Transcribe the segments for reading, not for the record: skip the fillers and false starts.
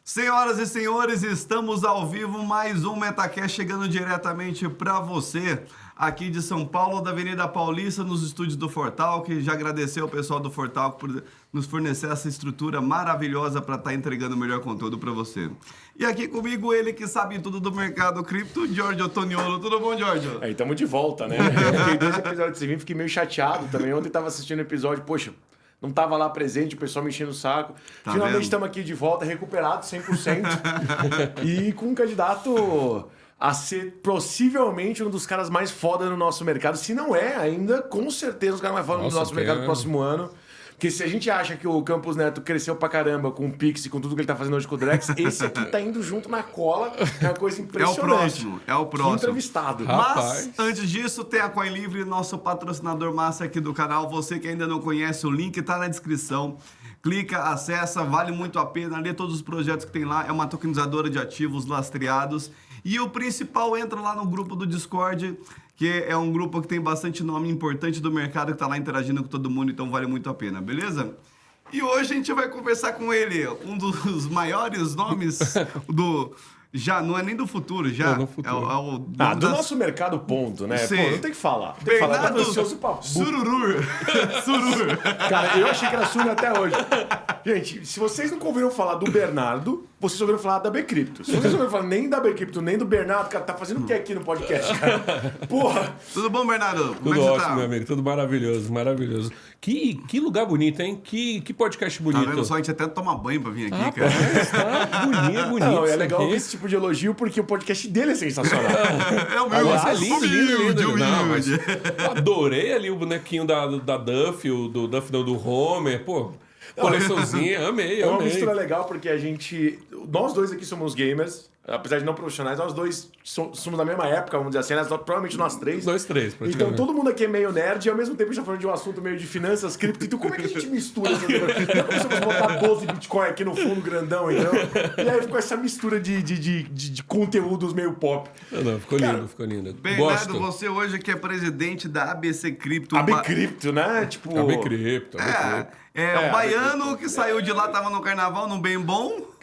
Senhoras e senhores, estamos ao vivo, mais um Metacast chegando diretamente para você, aqui de São Paulo, da Avenida Paulista, nos estúdios do Fortalk. Já agradecer ao pessoal do Fortalk por nos fornecer essa estrutura maravilhosa para estar entregando o melhor conteúdo para você. E aqui comigo, ele que sabe tudo do mercado cripto, Giorgio Toniolo. Tudo bom, Giorgio? Aí, estamos de volta, né? Eu fiquei 2 episódios sem vir, fiquei meio chateado também. Ontem estava assistindo o episódio, poxa, não estava lá presente, o pessoal me enchendo o saco. Tá Finalmente vendo? estamos aqui de volta, recuperado 100%. E com um candidato a ser possivelmente um dos caras mais foda no nosso mercado. Se não é ainda, com certeza os caras mais foda no nosso mercado no próximo ano. Porque se a gente acha que o Campos Neto cresceu pra caramba com o Pix e com tudo que ele tá fazendo hoje com o Drex, esse aqui tá indo junto na cola, é uma coisa impressionante. É o próximo. Que entrevistado. Mas, antes disso, tem a Coin Livre, nosso patrocinador massa aqui do canal. Você que ainda não conhece, o link tá na descrição. Clica, acessa, vale muito a pena. Lê todos os projetos que tem lá. É uma tokenizadora de ativos lastreados. E o principal, entra lá no grupo do Discord, que é um grupo que tem bastante nome importante do mercado, que tá lá interagindo com todo mundo, então vale muito a pena, beleza? E hoje a gente vai conversar com ele, um dos maiores nomes do... Já, não é nem do futuro, já. No futuro. Do nosso mercado, ponto, né? Sim. Pô, não tem que falar. Tem que falar, Bernardo ansioso pra Sururur. Surur. Cara, eu achei que era Suri até hoje. Gente, se vocês nunca ouviram falar do Bernardo, vocês ouviram falar da Bcrypto. Se vocês não ouviram falar nem da Bcrypto, nem do Bernardo, cara, tá fazendo o que aqui no podcast, cara? Porra! Tudo bom, Bernardo? Como Tudo é que você ótimo, tá? meu amigo. Tudo maravilhoso, maravilhoso. Que lugar bonito, hein? Que podcast Tá bonito. vendo só? A gente até toma banho pra vir aqui, cara. Rapaz, tá bonito. Não, é isso legal aqui. ouvir esse tipo de elogio porque o podcast dele é sensacional. É o meu. Nossa, é lindo, lindo. Não, mas humilde. eu adorei ali o bonequinho da Duff, do Duff não, do Homer. Pô, coleçãozinha, amei, É uma amei. mistura legal porque a gente... Nós dois aqui somos gamers, apesar de não profissionais, nós dois somos da mesma época, vamos dizer assim, né? Provavelmente nós três. Nós três, Então praticamente. todo mundo aqui é meio nerd e ao mesmo tempo a gente tá falando de um assunto meio de finanças, cripto. Então como é que a gente mistura essas coisas? Não é como se fosse botar 12 Bitcoin aqui no fundo grandão, então. E aí ficou essa mistura de conteúdos meio pop. Não, ficou lindo, ficou lindo. Bernardo, Gosto. você hoje que é presidente da ABC Cripto. A Bcrypto, né? Tipo... A Bcrypto, O baiano que saiu de lá, tava no carnaval, no bem bom.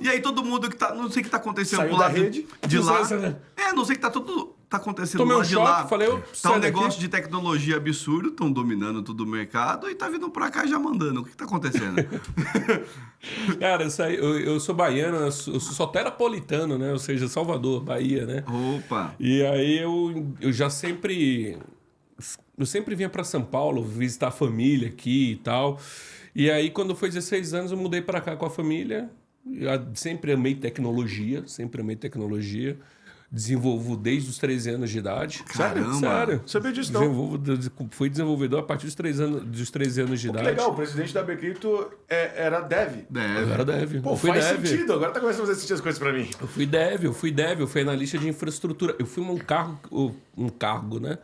E aí todo mundo que tá... Não sei o que tá acontecendo Saiu pro da lado rede. de lá. Né? Não sei o que tá tudo... Tá acontecendo Tomei lá um de choque, lá. falei, eu Tá um saio daqui. negócio de tecnologia absurdo, estão dominando todo o mercado e tá vindo pra cá já mandando. O que tá acontecendo? Cara, eu sou baiano, eu sou soteropolitano, né? Ou seja, Salvador, Bahia, né? Opa! E aí eu já sempre... Eu sempre vinha para São Paulo visitar a família aqui e tal. E aí, quando foi 16 anos, eu mudei para cá com a família. Eu sempre amei tecnologia, Desenvolvo desde os 13 anos de idade. Caramba! Sério. Sabia disso, não. Fui desenvolvedor a partir dos 13 anos de Que idade. legal, o presidente da Bcrypto era dev. Eu era dev. Pô, Eu fui faz dev. sentido. Agora tá começando a fazer sentido as coisas pra mim. Eu fui analista de infraestrutura. Eu fui um cargo, né?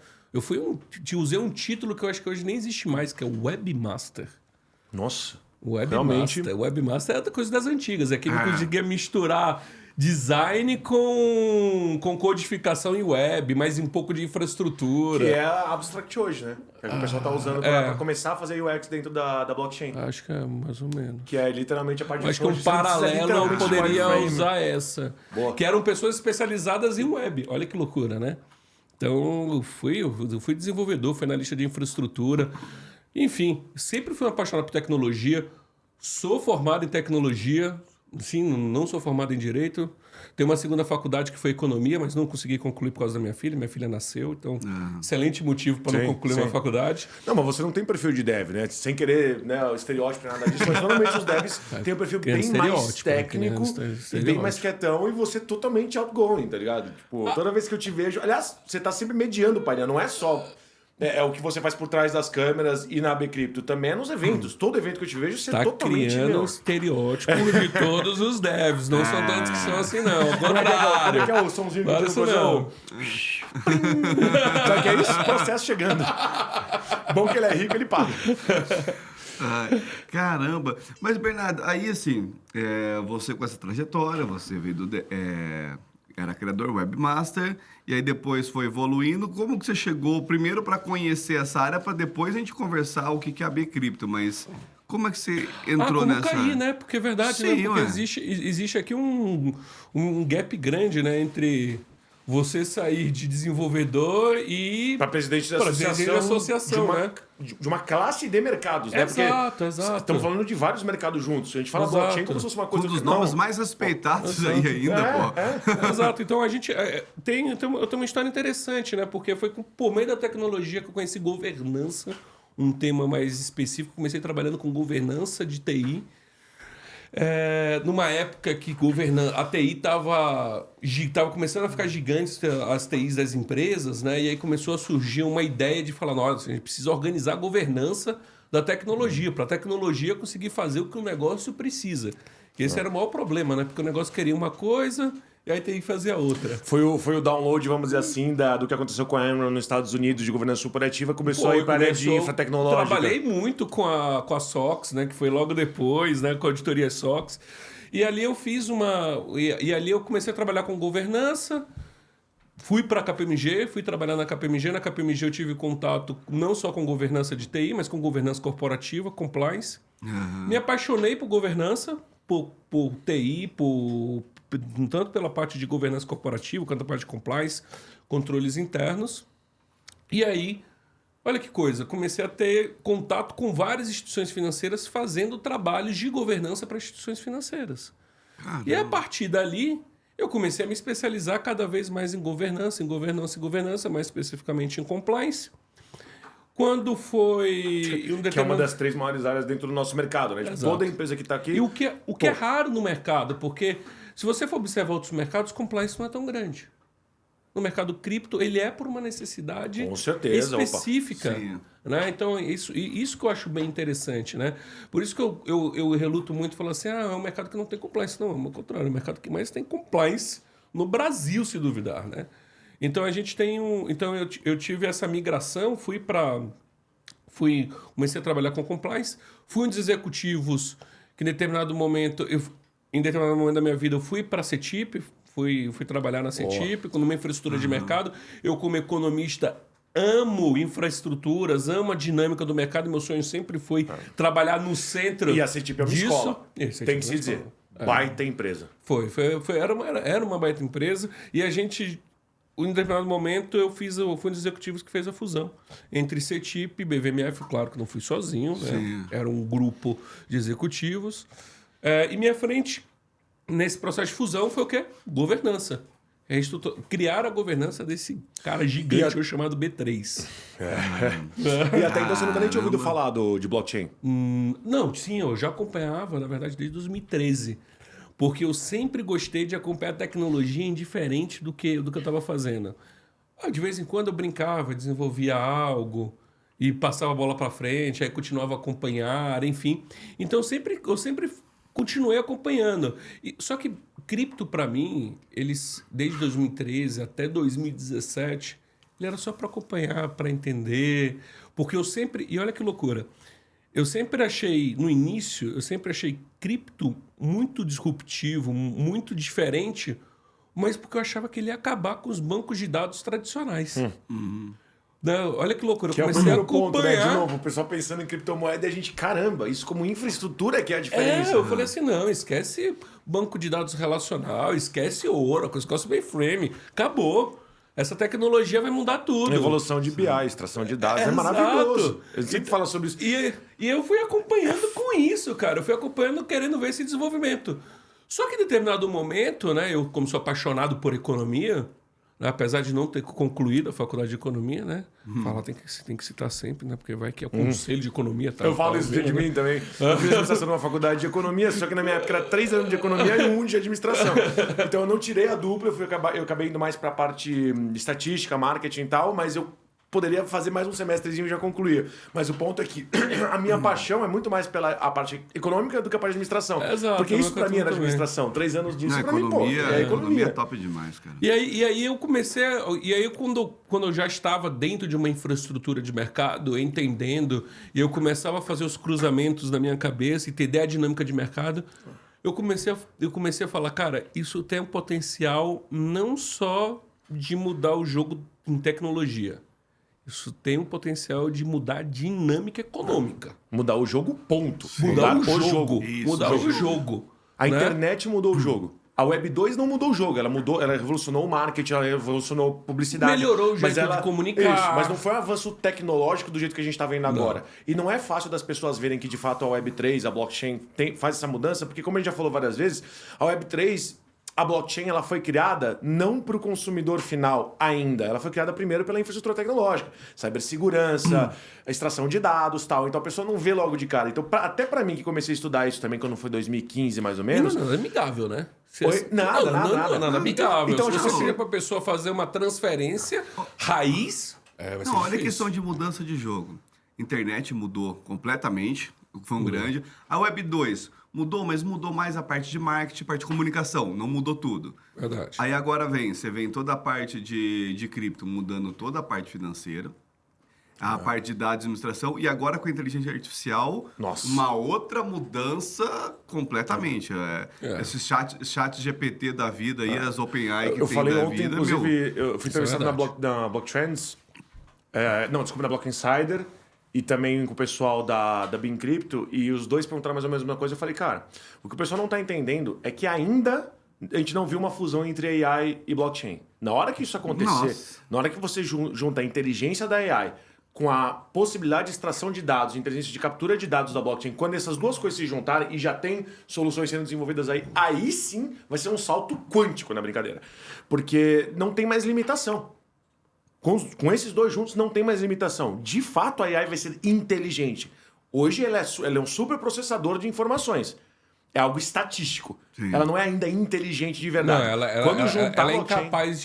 Usei um título que eu acho que hoje nem existe mais, que é o Webmaster. Nossa. Webmaster. Realmente. Webmaster é outra coisa das antigas. É que ele conseguia misturar design com codificação em web, mas um pouco de infraestrutura. Que é a Abstract hoje, né? Que o pessoal tá usando pra começar a fazer UX dentro da blockchain. Acho que é mais ou menos. Que é literalmente a parte de Acho que um code, você não precisa paralelo eu literalmente de poderia wireframe. usar essa. Boa. Que eram pessoas especializadas em web. Olha que loucura, né? Então, eu fui desenvolvedor, fui analista de infraestrutura. Enfim, sempre fui apaixonado por tecnologia. Sou formado em tecnologia. Sim, não sou formado em Direito. Tenho uma segunda faculdade que foi Economia, mas não consegui concluir por causa da minha filha. Minha filha nasceu, então excelente motivo para não concluir uma faculdade. Não, mas você não tem perfil de dev, né? Sem querer, né, o estereótipo, nada disso. Mas normalmente os devs têm um perfil bem mais técnico e bem mais quietão. E você totalmente outgoing, tá ligado? Tipo, toda vez que eu te vejo... Aliás, você tá sempre mediando o painel. Não é só... É o que você faz por trás das câmeras e na Bcrypto. Também é nos eventos. Todo evento que eu te vejo, você Tá totalmente... criando um estereótipo de todos os devs. Não são tantos que são assim, não. Ao contrário. Como é que é o somzinho que Claro eu isso fazer? não. Sabe que é isso? Processo chegando. Bom que ele é rico, ele paga. Caramba! Mas, Bernardo, aí assim, você com essa trajetória, você veio era criador webmaster, e aí depois foi evoluindo. Como que você chegou primeiro para conhecer essa área, para depois a gente conversar o que é a Bcrypto, mas Como é que você entrou como nessa? cair, né? Porque é verdade, Sim, né? Porque ué. existe aqui um gap grande, né? Entre você sair de desenvolvedor e... Para presidente da presidente da associação, né? De uma classe de mercados, né? Exato, exato. Estamos falando de vários mercados juntos. A gente fala Exato. blockchain como se fosse uma Um coisa... dos Não. nomes mais respeitados aí ainda, pô. Exato, então a gente eu tenho uma história interessante, né? Porque foi por meio da tecnologia que eu conheci governança, um tema mais específico. Comecei trabalhando com governança de TI. Numa época que a TI estava começando a ficar gigante, as TIs das empresas, né? E aí começou a surgir uma ideia de falar, nossa, a gente precisa organizar a governança da tecnologia, para a tecnologia conseguir fazer o que o negócio precisa. E esse era o maior problema, né? Porque o negócio queria uma coisa e aí tem que fazer a outra. Foi o download, vamos dizer assim, do que aconteceu com a Enron nos Estados Unidos de governança corporativa. Começou a ir para a área de infratecnológica. Trabalhei muito com a SOX, né? Que foi logo depois, né? Com a auditoria SOX. E ali eu fiz E ali eu comecei a trabalhar com governança. Fui para a KPMG, fui trabalhar na KPMG. Na KPMG eu tive contato não só com governança de TI, mas com governança corporativa, compliance. Me apaixonei por governança, por TI, tanto pela parte de governança corporativa, quanto a parte de compliance, controles internos. E aí, olha que coisa, comecei a ter contato com várias instituições financeiras fazendo trabalhos de governança para instituições financeiras. Caramba. E a partir dali, eu comecei a me especializar cada vez mais em governança, mais especificamente em compliance. Quando foi... Que é uma das 3 maiores áreas dentro do nosso mercado, né? Tipo, toda empresa que está aqui... E o que é raro no mercado, porque se você for observar outros mercados, compliance não é tão grande. No mercado cripto, ele é por uma necessidade Com certeza, específica. Né? Então, isso que eu acho bem interessante. Né? Por isso que eu reluto muito falar assim, é um mercado que não tem compliance. Não, é o contrário, é um mercado que mais tem compliance no Brasil, se duvidar. Né? Então, a gente tem Então, eu tive essa migração, comecei a trabalhar com compliance, fui um dos executivos que em determinado momento da minha vida eu fui para a CETIP, fui trabalhar na CETIP, numa infraestrutura de mercado. Eu, como economista, amo infraestruturas, amo a dinâmica do mercado. Meu sonho sempre foi trabalhar no centro disso. E a CETIP é uma escola. Tem que se dizer. Baita empresa. Era uma baita empresa. E a gente... Em determinado momento, eu fui um dos executivos que fez a fusão entre CETIP e BVMF. Claro que não fui sozinho, né? Era um grupo de executivos. E minha frente, nesse processo de fusão, foi o quê? Governança. Criar a governança desse cara gigante chamado B3. E até então você nunca nem tinha ouvido falar de blockchain? Não, sim, eu já acompanhava, na verdade, desde 2013. Porque eu sempre gostei de acompanhar a tecnologia indiferente do que eu estava fazendo. De vez em quando eu brincava, desenvolvia algo e passava a bola para frente, aí continuava a acompanhar, enfim. Então eu sempre continuei acompanhando. Só que cripto, para mim, desde 2013 até 2017, ele era só para acompanhar, para entender. Porque e olha que loucura, no início, eu sempre achei cripto muito disruptivo, muito diferente, mas porque eu achava que ele ia acabar com os bancos de dados tradicionais. Não, olha que loucura, Que eu é o comecei a primeiro ponto, né? acompanhar. De novo, o pessoal pensando em criptomoeda e a gente, caramba, isso como infraestrutura que é a diferença. Eu falei assim, não, esquece banco de dados relacional, esquece Oracle, esquece mainframe, acabou. Essa tecnologia vai mudar tudo. Evolução de BI, extração de dados, é Exato. maravilhoso. Eu sempre falo sobre isso. E eu fui acompanhando com isso, cara. Eu fui acompanhando, querendo ver esse desenvolvimento. Só que em determinado momento, né, eu, como sou apaixonado por economia, né, apesar de não ter concluído a faculdade de economia, né? Falar tem que citar sempre, né? Porque vai que é o conselho de economia. Eu falo isso de mim também. Eu fiz administração numa faculdade de economia, só que na minha época era 3 anos de economia e 1 de administração. Então eu não tirei a dupla, eu acabei indo mais para a parte de estatística, marketing e tal, mas eu poderia fazer mais um semestrezinho e já concluir. Mas o ponto é que a minha paixão é muito mais pela a parte econômica do que a parte de administração. Exato, porque isso pra mim era também. administração. 3 anos disso Não, pra mim, pô, é economia é top demais, cara. E aí eu comecei... E aí quando eu já estava dentro de uma infraestrutura de mercado, entendendo, e eu começava a fazer os cruzamentos na minha cabeça, entender a dinâmica de mercado, eu comecei a falar, cara, isso tem um potencial não só de mudar o jogo em tecnologia. Isso tem um potencial de mudar a dinâmica econômica. Mudar o jogo, ponto. Mudar o jogo. Isso, Mudar o o jogo. A né? internet mudou o jogo. A Web 2 não mudou o jogo, ela revolucionou o marketing, ela revolucionou a publicidade. Melhorou o jeito mas de comunicar. Isso, mas não foi um avanço tecnológico do jeito que a gente está vendo agora. E não é fácil das pessoas verem que, de fato, a Web 3, a blockchain, faz essa mudança, porque, como a gente já falou várias vezes, a Web 3, a blockchain, ela foi criada não para o consumidor final ainda. Ela foi criada primeiro pela infraestrutura tecnológica, cibersegurança, a extração de dados, tal. Então a pessoa não vê logo de cara. Então, até para mim, que comecei a estudar isso também quando foi 2015, mais ou menos. Não, é amigável, né? Nada. Amigável. Então, Se tipo você assim, pedir pra pessoa fazer uma transferência raiz, vai ser Não, olha a difícil. questão de mudança de jogo. Internet mudou completamente, foi um grande. A Web 2 mudou, mas mudou mais a parte de marketing, parte de comunicação, não mudou tudo. Verdade. Aí agora você vem toda a parte de cripto mudando toda a parte financeira, a parte de dados e administração, e agora com a inteligência artificial, Nossa. uma outra mudança completamente. Esses chat GPT da vida aí, as OpenAI que eu tem falei da ontem, vida, inclusive, eu fui entrevistado na verdade. Blocktrends, na Block Insider, e também com o pessoal da Bean Crypto, e os dois perguntaram mais ou menos a mesma coisa. Eu falei, cara, o que o pessoal não está entendendo é que ainda a gente não viu uma fusão entre AI e blockchain. Na hora que isso acontecer, Nossa. na hora que você junta a inteligência da AI com a possibilidade de extração de dados, inteligência de captura de dados da blockchain, quando essas duas coisas se juntarem e já tem soluções sendo desenvolvidas aí sim vai ser um salto quântico na brincadeira. Porque não tem mais limitação. Com esses dois juntos não tem mais limitação. De fato, a AI vai ser inteligente. Hoje ela é um superprocessador de informações. É algo estatístico. Sim. Ela não é ainda inteligente de Não, verdade. ela juntar é blockchain- incapaz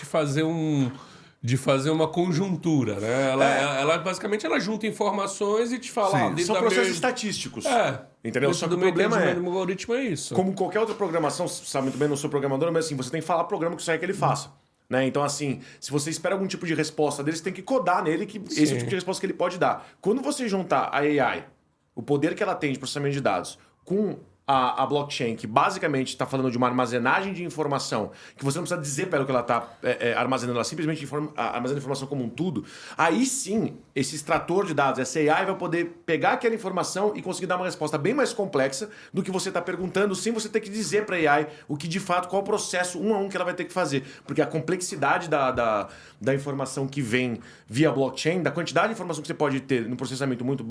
de fazer uma conjuntura, né? Ela basicamente ela junta informações e te fala... Sim. dentro São da processos minha- estatísticos. Dentro Entendeu? Só que do o meu problema entendimento, o algoritmo é isso. como qualquer outra programação, você sabe muito bem, não sou programador, mas assim, você tem que falar programa que você quer que ele faça. Né? Então, assim, se você espera algum tipo de resposta dele, você tem que codar nele que esse é o tipo de resposta que ele pode dar. Quando você juntar a AI, o poder que ela tem de processamento de dados, com a blockchain, que basicamente está falando de uma armazenagem de informação, que você não precisa dizer para ela o que ela está armazenando, ela simplesmente armazena informação como um tudo, aí sim, esse extrator de dados, essa AI vai poder pegar aquela informação e conseguir dar uma resposta bem mais complexa do que você está perguntando, sem você ter que dizer para a AI o que de fato, qual o processo um a um que ela vai ter que fazer. Porque a complexidade da informação que vem via blockchain, da quantidade de informação que você pode ter no processamento muito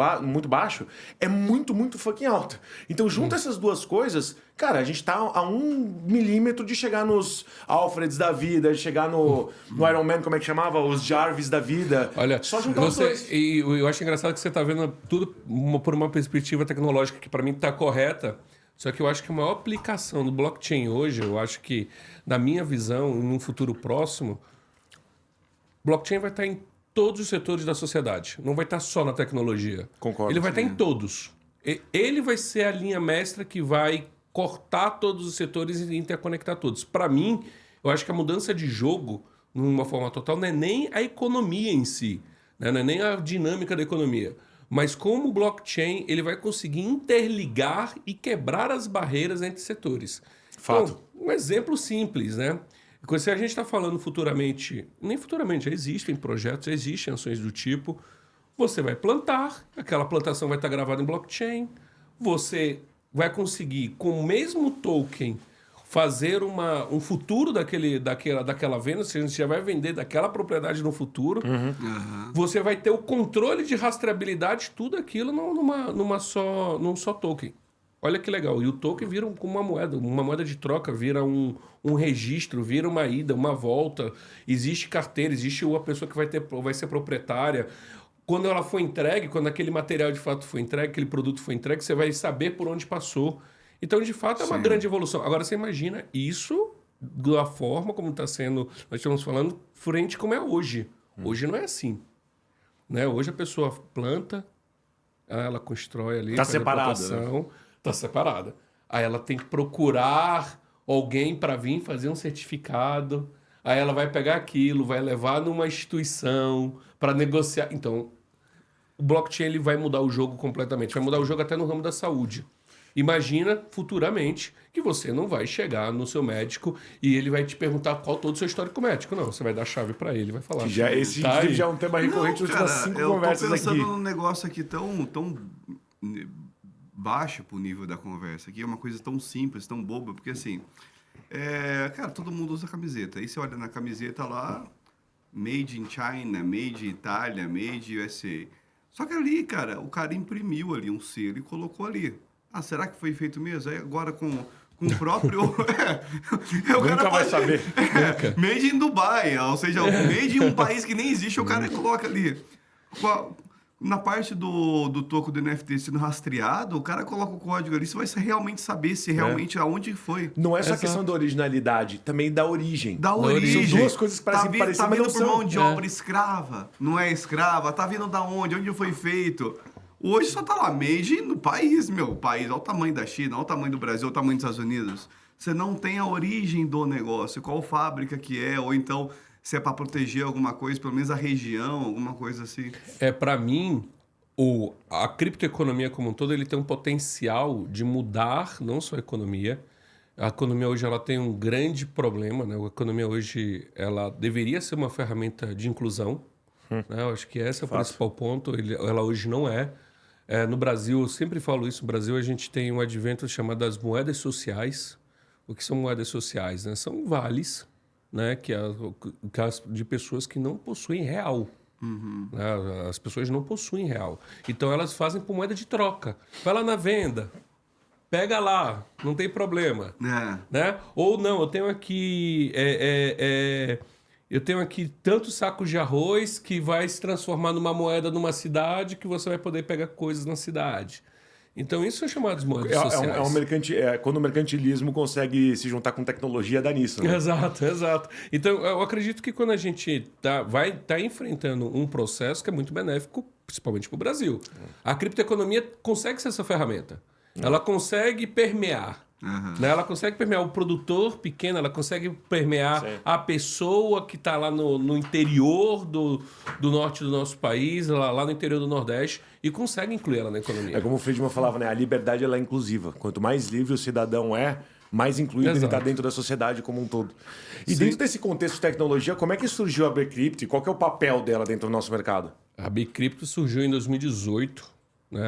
baixo, é muito, muito fucking alta. Então, junto essas duas coisas, cara, a gente tá a 1 milímetro de chegar nos Alfreds da vida, de chegar no Iron Man, como é que chamava? Os Jarvis da vida. Olha, só juntar os dois. E eu acho engraçado que você está vendo tudo por uma perspectiva tecnológica que para mim está correta. Só que eu acho que a maior aplicação do blockchain hoje, eu acho que, na minha visão, num futuro próximo, blockchain vai estar em todos os setores da sociedade. Não vai estar só na tecnologia. Concordo. Ele vai estar em todos. Ele vai ser a linha mestra que vai cortar todos os setores e interconectar todos. Para mim, eu acho que a mudança de jogo, numa forma total, não é nem a economia em si, né? Não é nem a dinâmica da economia, mas como o blockchain ele vai conseguir interligar e quebrar as barreiras entre setores. Fato. Então, um exemplo simples, né? Se a gente está falando futuramente, nem futuramente, já existem projetos, já existem ações do tipo, você vai plantar, aquela plantação vai estar gravada em blockchain, você vai conseguir, com o mesmo token, fazer um futuro daquela venda, você já vai vender daquela propriedade no futuro, você vai ter o controle de rastreabilidade, tudo aquilo num só token. Olha que legal, e o token vira uma moeda de troca, vira um registro, vira uma ida, uma volta, existe carteira, existe a pessoa que vai ser proprietária. Quando ela for entregue, quando aquele material de fato for entregue, aquele produto for entregue, você vai saber por onde passou. Então, de fato, é uma grande evolução. Agora, você imagina isso da forma como está sendo, nós estamos falando, frente como é hoje. Hoje não é assim. Né? Hoje a pessoa planta, ela constrói ali, Tá faz a separada, plantação, tá separada. Aí ela tem que procurar alguém para vir fazer um certificado. Aí ela vai pegar aquilo, vai levar numa instituição para negociar. Então, o blockchain ele vai mudar o jogo completamente. Vai mudar o jogo até no ramo da saúde. Imagina futuramente que você não vai chegar no seu médico e ele vai te perguntar qual todo o seu histórico médico. Não, você vai dar a chave para ele, vai falar. Esse inclusive, já é um tema recorrente nas últimas 5 conversas aqui. Eu tô pensando num negócio aqui tão baixo pro nível da conversa. Aqui é uma coisa tão simples, tão boba, porque assim, cara, todo mundo usa camiseta. Aí você olha na camiseta lá, Made in China, Made in Itália, Made USA. Só que ali, cara, o cara imprimiu ali um selo e colocou ali. Ah, será que foi feito mesmo? Aí agora com o próprio... o Nunca cara vai saber. Made in Dubai, ou seja, made em um país que nem existe, o cara coloca ali. Na parte do token do NFT sendo rastreado, o cara coloca o código ali, você vai realmente saber se realmente aonde foi. Não é só questão da originalidade, também da origem. Da origem. São duas coisas que parecem parecidas, tá mas vindo não por são. mão de obra escrava, não é escrava, tá vindo da onde? Onde foi feito? Hoje só tá lá, made no país, meu. País, olha o tamanho da China, olha o tamanho do Brasil, olha o tamanho dos Estados Unidos. Você não tem a origem do negócio, qual fábrica que é, ou então se é para proteger alguma coisa, pelo menos a região, alguma coisa assim. Para mim, a criptoeconomia como um todo, ele tem um potencial de mudar não só a economia. A economia hoje ela tem um grande problema, né? A economia hoje ela deveria ser uma ferramenta de inclusão. Né? Eu acho que esse é o principal ponto. Ela hoje não é. No Brasil, eu sempre falo isso, no Brasil a gente tem um advento chamado das moedas sociais. O que são moedas sociais? Né? São vales, né? De pessoas que não possuem real. Né? As pessoas não possuem real. Então elas fazem por moeda de troca. Vai lá na venda, pega lá, não tem problema. Né? Ou não, eu tenho aqui... Eu tenho aqui tantos sacos de arroz que vai se transformar numa moeda numa cidade que você vai poder pegar coisas na cidade. Então, isso é chamado de moedas sociais. Quando o mercantilismo consegue se juntar com tecnologia, dá nisso. Né? Exato. Então, eu acredito que quando a gente vai estar enfrentando um processo que é muito benéfico, principalmente para o Brasil. A criptoeconomia consegue ser essa ferramenta. Ela consegue permear. Né? Ela consegue permear o produtor pequeno, ela consegue permear a pessoa que está lá no interior do norte do nosso país, lá no interior do Nordeste, e consegue incluir ela na economia. É como o Friedman falava, né? A liberdade ela é inclusiva. Quanto mais livre o cidadão mais incluído ele está dentro da sociedade como um todo. E dentro desse contexto de tecnologia, como é que surgiu a Bcrypto e qual que é o papel dela dentro do nosso mercado? A Bcrypto surgiu em 2018. Né?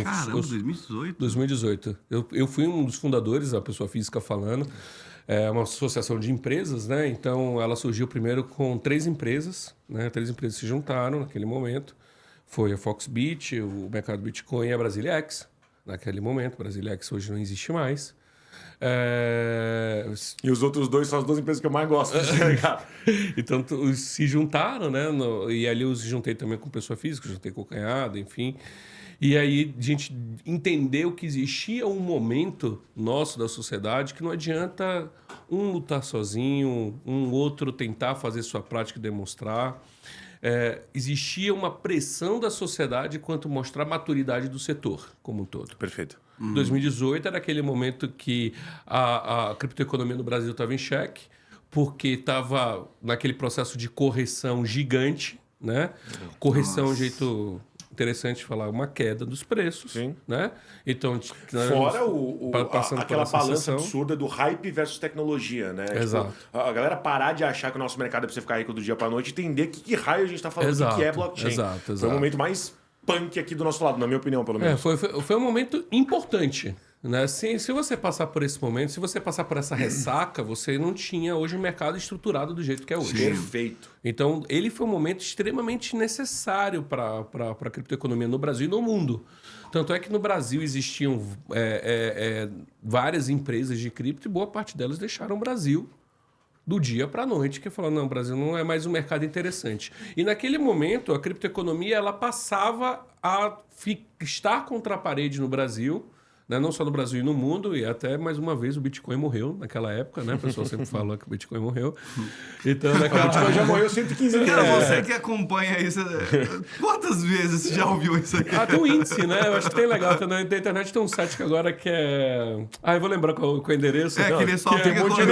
Caramba, 2018? 2018. Eu fui um dos fundadores, a pessoa física falando. É uma associação de empresas, né? Então ela surgiu primeiro com 3 empresas, né? 3 empresas se juntaram naquele momento. Foi a Foxbit, o Mercado Bitcoin e a Brasilex. Naquele momento, a Brasilex hoje não existe mais. E os outros 2 são as 2 empresas que eu mais gosto de mercado. Então se juntaram, né? E ali eu juntei também com pessoa física, juntei com o cunhado, enfim. E aí a gente entendeu que existia um momento nosso da sociedade que não adianta um lutar sozinho, um outro tentar fazer sua prática e demonstrar. Existia uma pressão da sociedade quanto mostrar a maturidade do setor como um todo. Perfeito. 2018 era aquele momento que a criptoeconomia no Brasil estava em xeque, porque estava naquele processo de correção gigante, né? Correção é um jeito interessante de falar, uma queda dos preços. Sim. Né? Então, fora aquela balança absurda do hype versus tecnologia, né? Exato. Tipo, a galera parar de achar que o nosso mercado é para você ficar rico do dia para noite e entender que raio a gente está falando, o que é blockchain. Exato. Foi o momento mais punk aqui do nosso lado, na minha opinião, pelo menos. Foi um momento importante. Né? Se você passar por esse momento, se você passar por essa ressaca, você não tinha hoje um mercado estruturado do jeito que é hoje. Perfeito. Então, ele foi um momento extremamente necessário para a criptoeconomia no Brasil e no mundo. Tanto é que no Brasil existiam várias empresas de cripto e boa parte delas deixaram o Brasil do dia para a noite, que falaram, não, o Brasil não é mais um mercado interessante. E naquele momento, a criptoeconomia ela passava a estar contra a parede no Brasil, né? Não só no Brasil e no mundo, e até, mais uma vez, o Bitcoin morreu naquela época, né? O pessoal sempre falou que o Bitcoin morreu. Então, o Bitcoin já morreu 115 vezes. Você que acompanha isso, quantas vezes você já ouviu isso aqui? Tem um índice, né? Eu acho que tem legal. Na internet tem um site que agora que é... eu vou lembrar qual é o endereço. Que ele só fica contando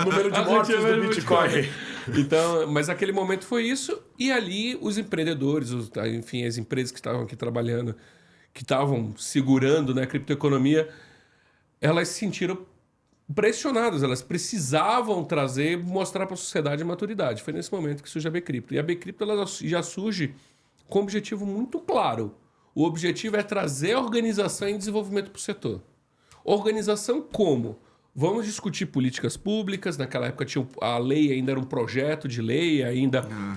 o número de mortes do Bitcoin. Então, mas aquele momento foi isso. E ali, os empreendedores, enfim, as empresas que estavam aqui trabalhando, que estavam segurando, né, a criptoeconomia, elas se sentiram pressionadas, elas precisavam mostrar para a sociedade a maturidade. Foi nesse momento que surge a Bcrypto. E a Bcrypto ela já surge com um objetivo muito claro. O objetivo é trazer organização e desenvolvimento para o setor. Organização como? Vamos discutir políticas públicas. Naquela época a lei ainda era um projeto de lei,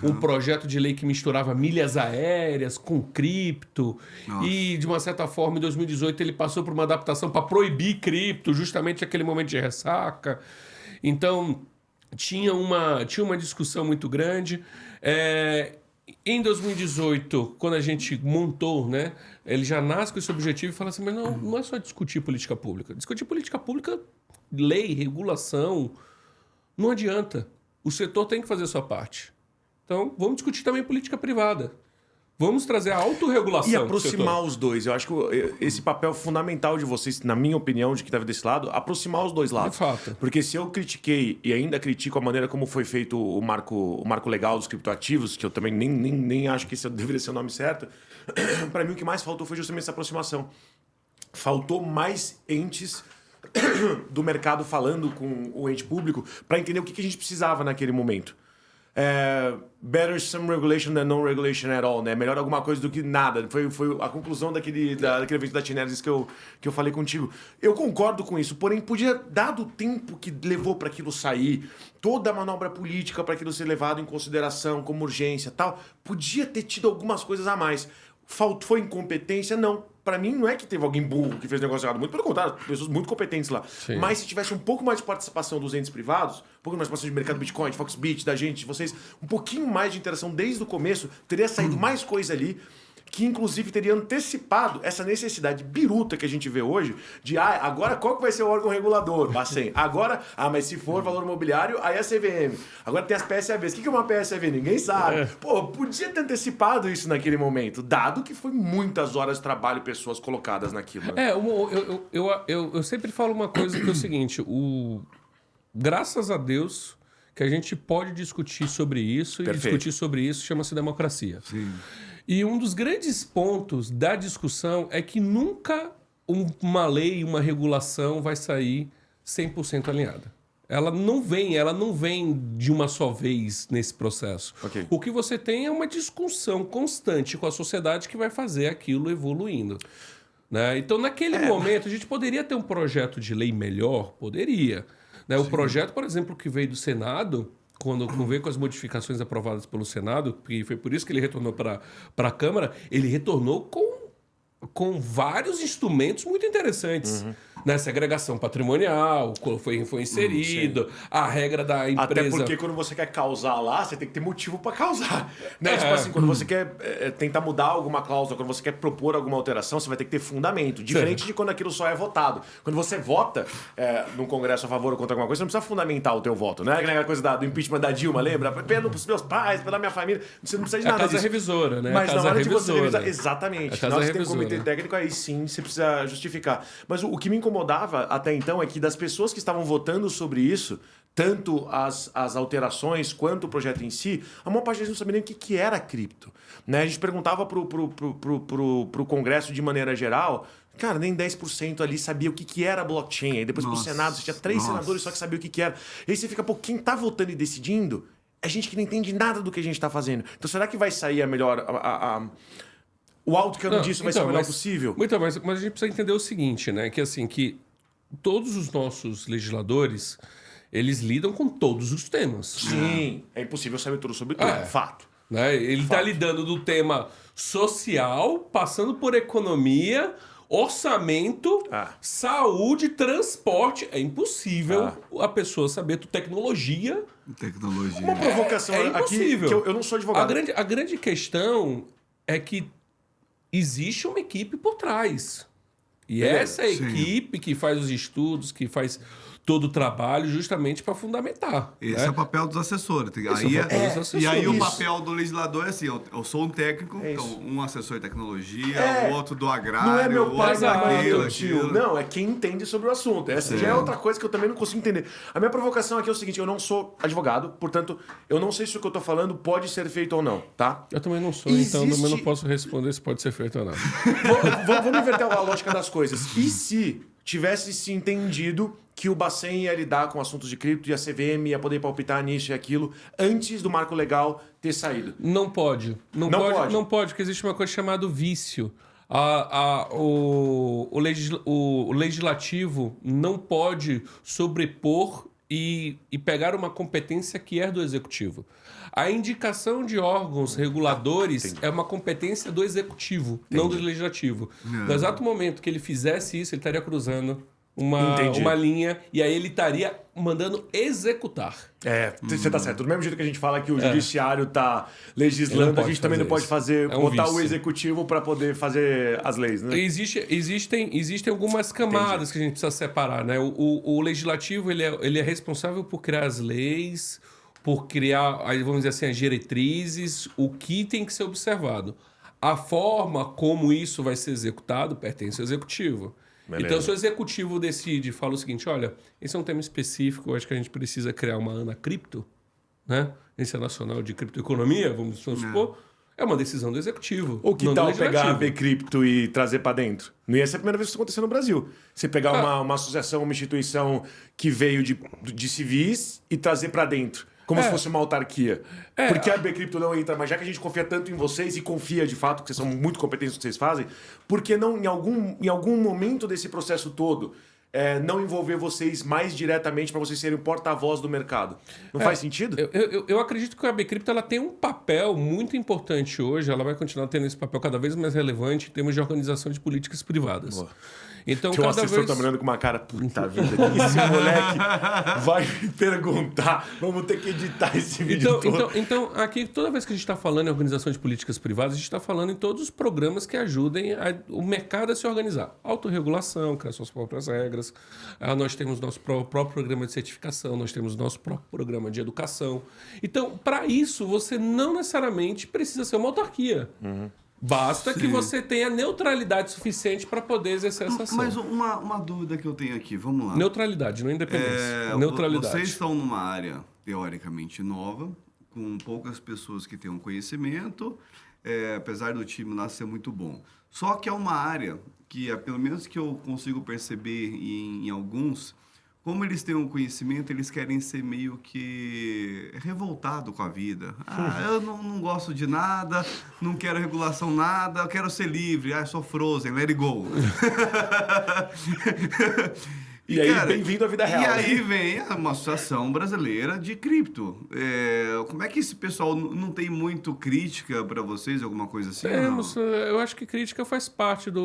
um projeto de lei que misturava milhas aéreas com cripto. Nossa. E, de uma certa forma, em 2018, ele passou por uma adaptação para proibir cripto, justamente naquele momento de ressaca. Então, tinha uma discussão muito grande. Em 2018, quando a gente montou, né, ele já nasce com esse objetivo e fala assim, mas não é só discutir política pública. Discutir política pública, lei, regulação, não adianta. O setor tem que fazer a sua parte. Então, vamos discutir também política privada. Vamos trazer a autorregulação. E aproximar os dois. Eu acho que esse papel fundamental de vocês, na minha opinião, de que estava desse lado, aproximar os dois lados. De fato. Porque se eu critiquei e ainda critico a maneira como foi feito o marco legal dos criptoativos, que eu também nem acho que esse deveria ser o nome certo, para mim o que mais faltou foi justamente essa aproximação. Faltou mais entes do mercado falando com o ente público para entender o que a gente precisava naquele momento. Better some regulation than no regulation at all, né? Melhor alguma coisa do que nada. Foi a conclusão daquele evento da Chainalysis que eu falei contigo. Eu concordo com isso, porém podia, dado o tempo que levou para aquilo sair, toda a manobra política para aquilo ser levado em consideração como urgência e tal, podia ter tido algumas coisas a mais. Foi incompetência? Não. Para mim, não é que teve alguém burro que fez negócio errado. Muito pelo contrário, pessoas muito competentes lá. Sim. Mas se tivesse um pouco mais de participação dos entes privados, um pouco mais de participação de mercado Bitcoin, de Foxbit, da gente, de vocês, um pouquinho mais de interação desde o começo, teria saído mais coisa ali, que inclusive teria antecipado essa necessidade biruta que a gente vê hoje de agora qual que vai ser o órgão regulador? Bacen. Agora, mas se for valor imobiliário, aí é a CVM. Agora tem as PSAVs. O que é uma PSAV? Ninguém sabe. Pô, podia ter antecipado isso naquele momento, dado que foi muitas horas de trabalho e pessoas colocadas naquilo. Né? Eu sempre falo uma coisa que é o seguinte, graças a Deus que a gente pode discutir sobre isso. Perfeito. E discutir sobre isso chama-se democracia. Sim. E um dos grandes pontos da discussão é que nunca uma lei, uma regulação vai sair 100% alinhada. Ela não vem de uma só vez nesse processo. Okay. O que você tem é uma discussão constante com a sociedade que vai fazer aquilo evoluindo. Né? Então, naquele momento, a gente poderia ter um projeto de lei melhor? Poderia. Né? O projeto, por exemplo, que veio do Senado... Quando veio com as modificações aprovadas pelo Senado, e foi por isso que ele retornou para a Câmara, ele retornou com vários instrumentos muito interessantes. Né? Segregação patrimonial foi inserido, a regra da empresa... Até porque quando você quer causar lá, você tem que ter motivo para causar. Né? Tipo assim, quando você quer tentar mudar alguma cláusula, quando você quer propor alguma alteração, você vai ter que ter fundamento. Diferente de quando aquilo só é votado. Quando você vota num congresso a favor ou contra alguma coisa, você não precisa fundamentar o teu voto. Né? Aquela coisa do impeachment da Dilma, lembra? Pelos meus pais, pela minha família. Você não precisa de nada disso. A casa revisora, né? Mas na hora de você revisar... Exatamente. Na hora que você tem um comitê técnico, aí sim você precisa justificar. Mas o que me incomodava até então é que das pessoas que estavam votando sobre isso, tanto as alterações quanto o projeto em si, a maior parte deles não sabia nem o que era cripto. Né? A gente perguntava pro Congresso de maneira geral, cara, nem 10% ali sabia o que era blockchain. Aí depois pro Senado, você tinha 3 senadores só que sabiam o que era. Aí você fica, quem tá votando e decidindo é gente que não entende nada do que a gente tá fazendo. Então será que vai sair a melhor... O outcome disso vai ser o melhor possível? Muito, mas a gente precisa entender o seguinte, né? Que assim, que todos os nossos legisladores, eles lidam com todos os temas. Sim, é impossível saber tudo sobre tudo, fato. Né? Ele está lidando do tema social, passando por economia, orçamento, saúde, transporte. É impossível a pessoa saber tecnologia. Tecnologia. Uma provocação impossível. Aqui, que eu não sou advogado. A grande questão é que existe uma equipe por trás. E essa equipe que faz os estudos, que faz todo o trabalho justamente para fundamentar. Esse né? é o papel dos assessores. Esse é o papel dos assessores. E aí o Isso. papel do legislador é assim, eu sou um técnico, então um assessor de tecnologia, o outro do agrário, Não é meu o pai, outro minha mãe, daquilo, meu tio. aquilo. Não, é quem entende sobre o assunto. Essa já é outra coisa que eu também não consigo entender. A minha provocação aqui é o seguinte, eu não sou advogado, portanto, eu não sei se o que eu tô falando pode ser feito ou não, tá? Eu também não sou, Existe- então também não posso responder se pode ser feito ou não. Vamos inverter a lógica das coisas. E se tivesse se entendido que o Bacen ia lidar com assuntos de cripto e a CVM ia poder palpitar nisso e aquilo antes do marco legal ter saído? Não pode. Não pode, porque existe uma coisa chamada vício. O legislativo não pode sobrepor e pegar uma competência que é do executivo. A indicação de órgãos reguladores é uma competência do executivo, não do legislativo. No exato momento que ele fizesse isso, ele estaria cruzando uma linha e aí ele estaria mandando executar. Você tá certo. Do mesmo jeito que a gente fala que o judiciário tá legislando, a gente também não pode fazer, botar o executivo para poder fazer as leis, né? Existem algumas camadas que a gente precisa separar, né? O legislativo ele é responsável por criar as leis, por criar, vamos dizer assim, as diretrizes, o que tem que ser observado. A forma como isso vai ser executado pertence ao executivo. Beleza. Então, se o executivo decide e fala o seguinte, olha, esse é um tema específico, eu acho que a gente precisa criar uma ANA Cripto, né? Agência Nacional de Criptoeconomia, vamos supor, é uma decisão do executivo. Ou que não do tal legislativo. pegar a B-Cripto e trazer para dentro? Não ia ser a primeira vez que isso aconteceu no Brasil. Você pegar uma associação, uma instituição que veio de civis e trazer para dentro. Como se fosse uma autarquia. Porque a B-Cripto não entra, mas já que a gente confia tanto em vocês e confia de fato que vocês são muito competentes no que vocês fazem, por que não, em algum momento desse processo todo, não envolver vocês mais diretamente para vocês serem o porta-voz do mercado? Não faz sentido? Eu acredito que a B-Cripto ela tem um papel muito importante hoje, ela vai continuar tendo esse papel cada vez mais relevante em termos de organização de políticas privadas. Boa. Então, Que o cada assessor vez... tá me olhando com uma cara, puta vida, esse moleque vai me perguntar, vamos ter que editar esse vídeo todo. Então, aqui, toda vez que a gente está falando em organização de políticas privadas, a gente está falando em todos os programas que ajudem o mercado a se organizar. Autorregulação, criar suas próprias regras. Nós temos nosso próprio programa de certificação, nós temos nosso próprio programa de educação. Então, para isso, você não necessariamente precisa ser uma autarquia. Basta que você tenha neutralidade suficiente para poder exercer essa ação. Mas uma dúvida que eu tenho aqui, vamos lá. Neutralidade, não independência. Neutralidade. Vocês estão numa área teoricamente nova, com poucas pessoas que tenham conhecimento, apesar do time lá ser muito bom. Só que é uma área que, pelo menos que eu consigo perceber em alguns, como eles têm um conhecimento, eles querem ser meio que revoltado com a vida. Eu não gosto de nada, não quero regulação nada, eu quero ser livre. Eu sou Frozen, let it go. E aí, bem-vindo à vida real. E aí vem uma associação brasileira de cripto. Como é que esse pessoal não tem muito crítica para vocês, alguma coisa assim? Temos, eu acho que crítica faz parte de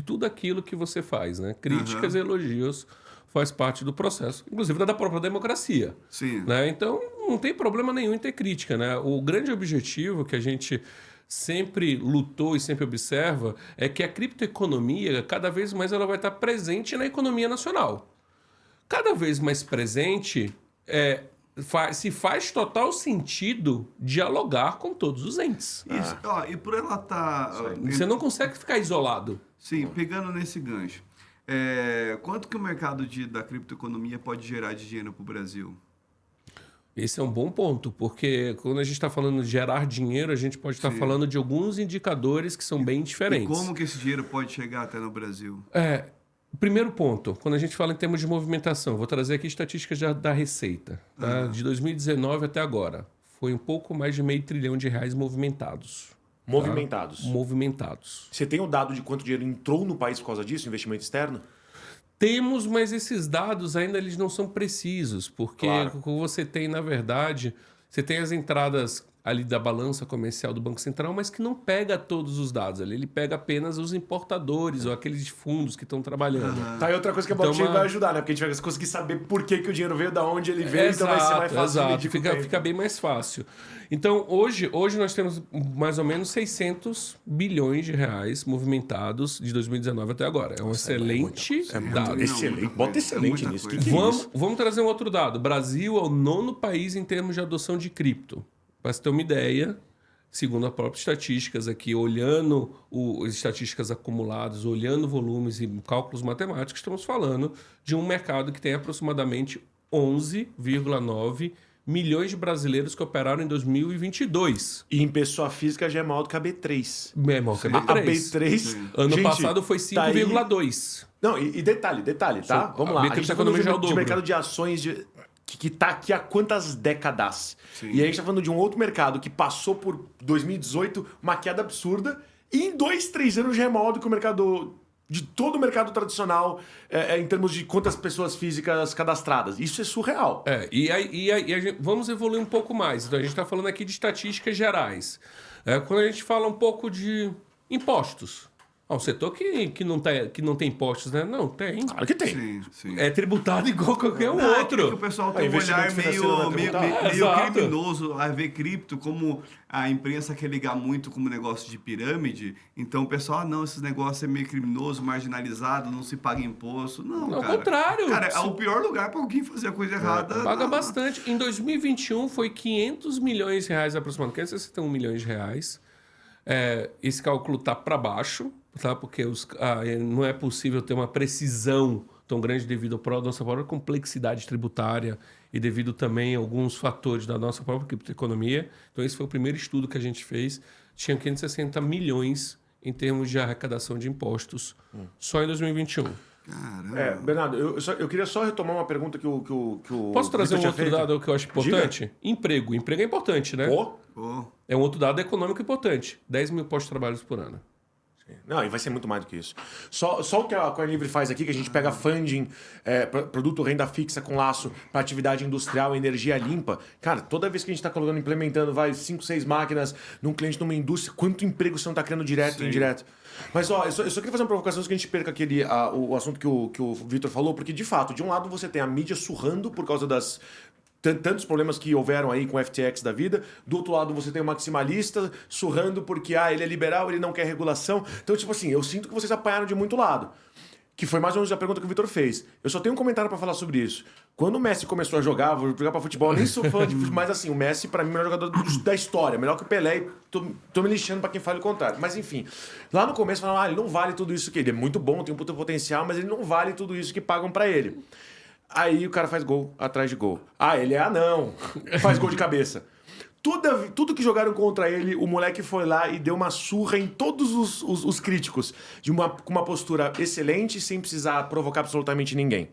tudo aquilo que você faz, né? Críticas e elogios faz parte do processo, inclusive da própria democracia. Sim. Né? Então, não tem problema nenhum em ter crítica, né? O grande objetivo que a gente sempre lutou e sempre observa é que a criptoeconomia, cada vez mais ela vai estar presente na economia nacional. Cada vez mais presente, se faz total sentido dialogar com todos os entes. Isso. E por ela estar... Você não consegue ficar isolado. Sim, pegando nesse gancho. Quanto que o mercado da criptoeconomia pode gerar de dinheiro para o Brasil? Esse é um bom ponto, porque quando a gente está falando de gerar dinheiro, a gente pode estar falando de alguns indicadores que são bem diferentes. E como que esse dinheiro pode chegar até no Brasil? Primeiro ponto, quando a gente fala em termos de movimentação, vou trazer aqui estatísticas da Receita. Tá? De 2019 até agora, foi um pouco mais de R$500 bilhão movimentados. Movimentados. Tá? Movimentados. Você tem o dado de quanto dinheiro entrou no país por causa disso, investimento externo? Temos, mas esses dados ainda eles não são precisos, porque Claro. você tem, na verdade, você tem as entradas ali da balança comercial do Banco Central, mas que não pega todos os dados ali. Ele pega apenas os importadores ou aqueles fundos que estão trabalhando. Tá aí outra coisa que a blockchain vai ajudar, né? Porque a gente vai conseguir saber por que o dinheiro veio, da onde ele veio, então vai ser mais fácil de medir. Fica bem mais fácil. Então, hoje nós temos mais ou menos 600 bilhões de reais movimentados de 2019 até agora. É um excelente dado. Excelente. Bota excelente nisso. Vamos trazer um outro dado. Brasil é o 9º país em termos de adoção de cripto. Para você ter uma ideia, segundo as próprias estatísticas aqui, olhando as estatísticas acumuladas, olhando volumes e cálculos matemáticos, estamos falando de um mercado que tem aproximadamente 11,9 milhões de brasileiros que operaram em 2022. E em pessoa física já é maior do que a B3. É maior que a B3. A B3... Ano passado foi 5,2. Não, e detalhe, tá? Vamos lá. A gente está falando de mercado de ações que está aqui há quantas décadas? Sim. E aí a gente está falando de um outro mercado que passou por 2018 uma queda absurda e em 2, 3 anos já é maior do que o mercado... de todo o mercado tradicional em termos de quantas pessoas físicas cadastradas. Isso é surreal. E aí vamos evoluir um pouco mais. Então, a gente está falando aqui de estatísticas gerais. Quando a gente fala um pouco de impostos. Um setor que não tem impostos, né? Não, tem. Claro que tem. Sim. É tributado igual qualquer outro. É que o pessoal tem um olhar meio criminoso a ver cripto, como a imprensa quer ligar muito como negócio de pirâmide. Então o pessoal, não, esse negócio é meio criminoso, marginalizado, não se paga imposto. Não, ao contrário. Cara, é o pior lugar para alguém fazer a coisa errada. Paga bastante. Em 2021 foi 500 milhões de reais aproximadamente, 561 milhões de reais. Esse cálculo está para baixo, tá? Porque não é possível ter uma precisão tão grande devido à nossa própria complexidade tributária e devido também a alguns fatores da nossa própria criptoeconomia. Então, esse foi o primeiro estudo que a gente fez. Tinha 560 milhões em termos de arrecadação de impostos só em 2021. Caramba. Bernardo, eu queria só retomar uma pergunta que o Posso trazer Victor um outro dado que eu acho importante? Diga. Emprego. Emprego é importante, né? É um outro dado econômico importante. 10 mil postos de trabalho por ano. Não, e vai ser muito mais do que isso. Só o que a Coinlivre faz aqui, que a gente pega funding, produto renda fixa com laço para atividade industrial, energia limpa. Cara, toda vez que a gente está implementando 5, 6 máquinas num cliente, numa indústria, quanto emprego você não está criando direto e indireto? Mas eu só queria fazer uma provocação antes que a gente perca o assunto que o Victor falou, porque de fato, de um lado você tem a mídia surrando por causa das... tantos problemas que houveram aí com o FTX da vida. Do outro lado, você tem o maximalista surrando porque ele é liberal, ele não quer regulação. Então, tipo assim, eu sinto que vocês apanharam de muito lado. Que foi mais ou menos a pergunta que o Victor fez. Eu só tenho um comentário para falar sobre isso. Quando o Messi começou a jogar, vou jogar para futebol, eu nem sou fã de futebol, mas assim, o Messi, para mim, é o melhor jogador da história. Melhor que o Pelé, e tô me lixando para quem fala o contrário. Mas enfim, lá no começo falaram, ele não vale tudo isso que ele é muito bom, tem um puta potencial, mas ele não vale tudo isso que pagam para ele. Aí o cara faz gol atrás de gol. Ele é anão. Faz gol de cabeça. Tudo que jogaram contra ele, o moleque foi lá e deu uma surra em todos os críticos. Com uma postura excelente, sem precisar provocar absolutamente ninguém.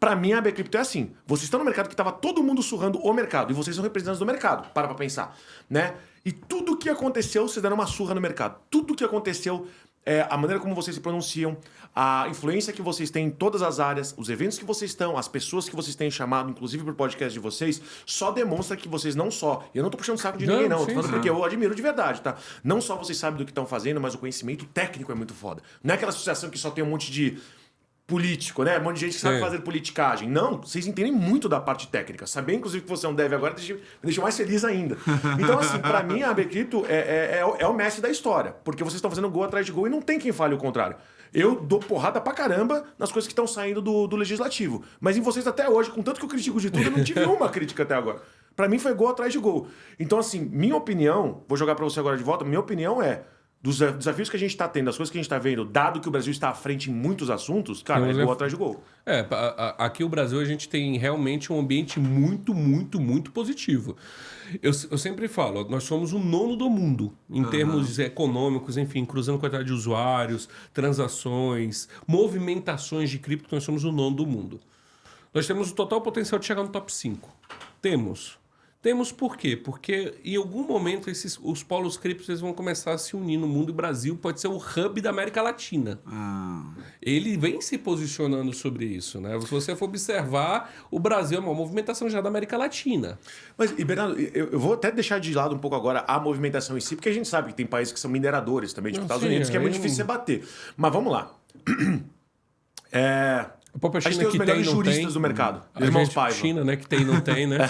Pra mim, a Bcrypto é assim. Vocês estão no mercado que tava todo mundo surrando o mercado. E vocês são representantes do mercado. Para pra pensar. Né? E tudo que aconteceu, vocês deram uma surra no mercado. Tudo que aconteceu... a maneira como vocês se pronunciam, a influência que vocês têm em todas as áreas, os eventos que vocês estão, as pessoas que vocês têm chamado, inclusive pro podcast de vocês, só demonstra que vocês não só... Eu não tô puxando o saco de ninguém, não. Tô falando porque eu admiro de verdade, tá? Não só vocês sabem do que estão fazendo, mas o conhecimento técnico é muito foda. Não é aquela associação que só tem um monte de... político, né? Um monte de gente que sabe fazer politicagem. Não, vocês entendem muito da parte técnica. Saber, inclusive, que você é um dev agora, me deixa mais feliz ainda. Então, assim, pra mim, a Bcrypto é o mestre da história. Porque vocês estão fazendo gol atrás de gol e não tem quem fale o contrário. Eu dou porrada pra caramba nas coisas que estão saindo do legislativo. Mas em vocês até hoje, com tanto que eu critico de tudo, eu não tive uma crítica até agora. Pra mim foi gol atrás de gol. Então, assim, minha opinião, vou jogar pra você agora de volta, minha opinião dos desafios que a gente está tendo, das coisas que a gente está vendo, dado que o Brasil está à frente em muitos assuntos, cara, é gol atrás de gol. Aqui o Brasil a gente tem realmente um ambiente muito, muito, muito positivo. Eu sempre falo, nós somos o 9º do mundo, em termos econômicos, enfim, cruzando quantidade de usuários, transações, movimentações de cripto, nós somos o 9º do mundo. Nós temos o total potencial de chegar no top 5. Temos por quê? Porque em algum momento os polos criptos eles vão começar a se unir no mundo e o Brasil pode ser o hub da América Latina. Ele vem se posicionando sobre isso, né? Se você for observar, o Brasil é uma movimentação já da América Latina. Mas, e Bernardo, eu vou até deixar de lado um pouco agora a movimentação em si, porque a gente sabe que tem países que são mineradores também, tipo Estados Unidos, que é muito difícil você bater. Mas vamos lá. A gente tem os melhores juristas do mercado. Os irmãos Paiva. China, né? Que tem e não tem, né?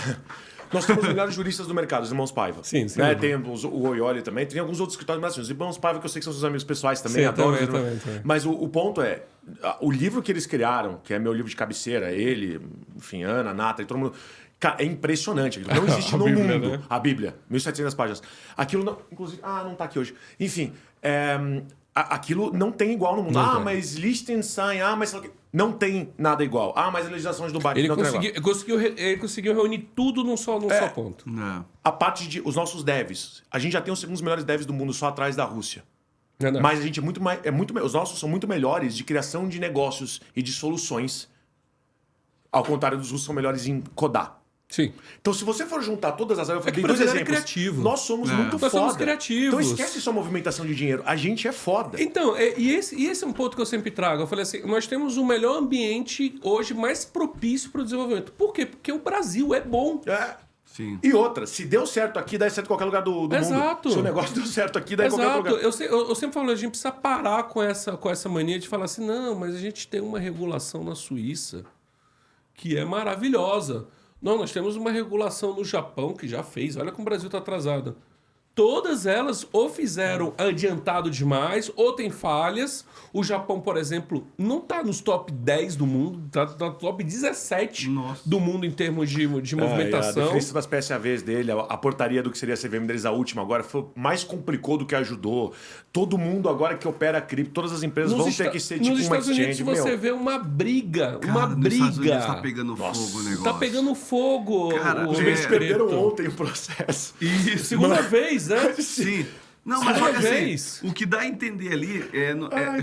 Nós temos os melhores juristas do mercado, os irmãos Paiva. Sim. Né? Tem o Oioli também, tem alguns outros escritórios, mas assim, os irmãos Paiva, que eu sei que são seus amigos pessoais também, Sim, adoro. também. Mas o ponto é, o livro que eles criaram, que é meu livro de cabeceira, ele, enfim, Ana, Nata e todo mundo... Cara, é impressionante. Não existe no Bíblia, mundo. né? A Bíblia, 1.700 páginas. Aquilo não... Inclusive... não tá aqui hoje. Enfim, aquilo não tem igual no mundo. Não tem. Mas Liechtenstein, mas... Não tem nada igual. Mas a legislação de Dubai Ele não tem igual. conseguiu reunir tudo num só ponto. A parte de os nossos devs. A gente já tem os segundos melhores devs do mundo só atrás da Rússia. Não. Mas a gente é muito mais... os nossos são muito melhores de criação de negócios e de soluções. Ao contrário dos russos, são melhores em codar. Sim. Então, se você for juntar todas as... Eu dei dois brasileiro é exemplos. criativo. Nós somos muito foda. Nós somos criativos. Então, esquece só movimentação de dinheiro. A gente é foda. Então, esse é um ponto que eu sempre trago. Eu falei assim, nós temos o melhor ambiente hoje mais propício para o desenvolvimento. Por quê? Porque o Brasil é bom. Sim. E outra, se deu certo aqui, dá certo em qualquer lugar do mundo. Exato. Se o negócio deu certo aqui, dá em qualquer lugar. Eu sempre falo, a gente precisa parar com essa mania de falar assim, não, mas a gente tem uma regulação na Suíça que é maravilhosa. Não, nós temos uma regulação no Japão que já fez. Olha como o Brasil está atrasado. Todas elas ou fizeram adiantado demais, ou tem falhas. O Japão, por exemplo, não está nos top 10 do mundo, está no top 17 do mundo em termos de movimentação. A definição das PSAVs dele, a portaria do que seria a CVM deles, a última agora, mais complicou do que ajudou. Todo mundo agora que opera cripto, todas as empresas vão ter que ser tipo um exchange. Nos Estados Unidos você vê uma briga, Nos Estados Unidos tá pegando fogo o negócio. Tá pegando fogo. Cara, eles perderam ontem o processo. Isso. Segunda vez, né? Sim. Não, mas olha assim, o que dá a entender ali,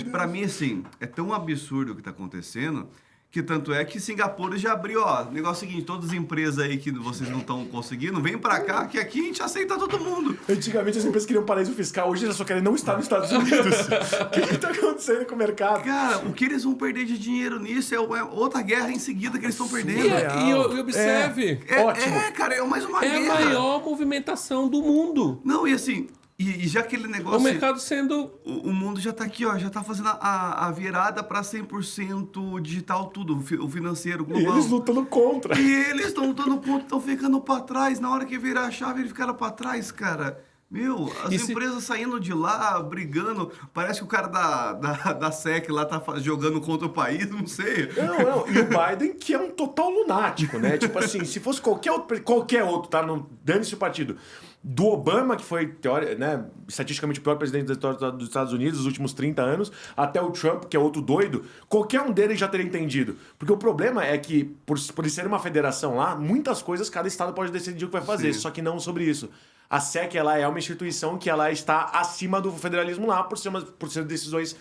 pra mim, assim, é tão absurdo o que tá acontecendo, que tanto é que Singapura já abriu, negócio seguinte, todas as empresas aí que vocês não estão conseguindo, vem pra cá, que aqui a gente aceita todo mundo. Antigamente as empresas queriam paraíso fiscal, hoje elas só querem não estar nos Estados Unidos. O que tá acontecendo com o mercado? Cara, o que eles vão perder de dinheiro nisso é outra guerra em seguida que eles estão perdendo. E observe. Ótimo. Cara, é mais uma guerra. É a maior movimentação do mundo. Não, e assim... E já aquele negócio... O mercado sendo... O mundo já tá aqui, já tá fazendo a virada para 100% digital tudo, o financeiro global. E eles lutando contra. E eles estão lutando contra, estão ficando para trás. Na hora que virar a chave, eles ficaram para trás, cara. As empresas saindo de lá, brigando. Parece que o cara da SEC lá tá jogando contra o país, não sei. Não. E o Biden, que é um total lunático, né? Tipo assim, se fosse qualquer outro, tá? Dane-se o partido. Do Obama, que foi, né, estatisticamente o pior presidente da história dos Estados Unidos nos últimos 30 anos, até o Trump, que é outro doido, qualquer um deles já teria entendido. Porque o problema é que, por ser uma federação lá, muitas coisas cada estado pode decidir o que vai fazer, só que não sobre isso. A SEC, ela é uma instituição que ela está acima do federalismo lá por ser decisões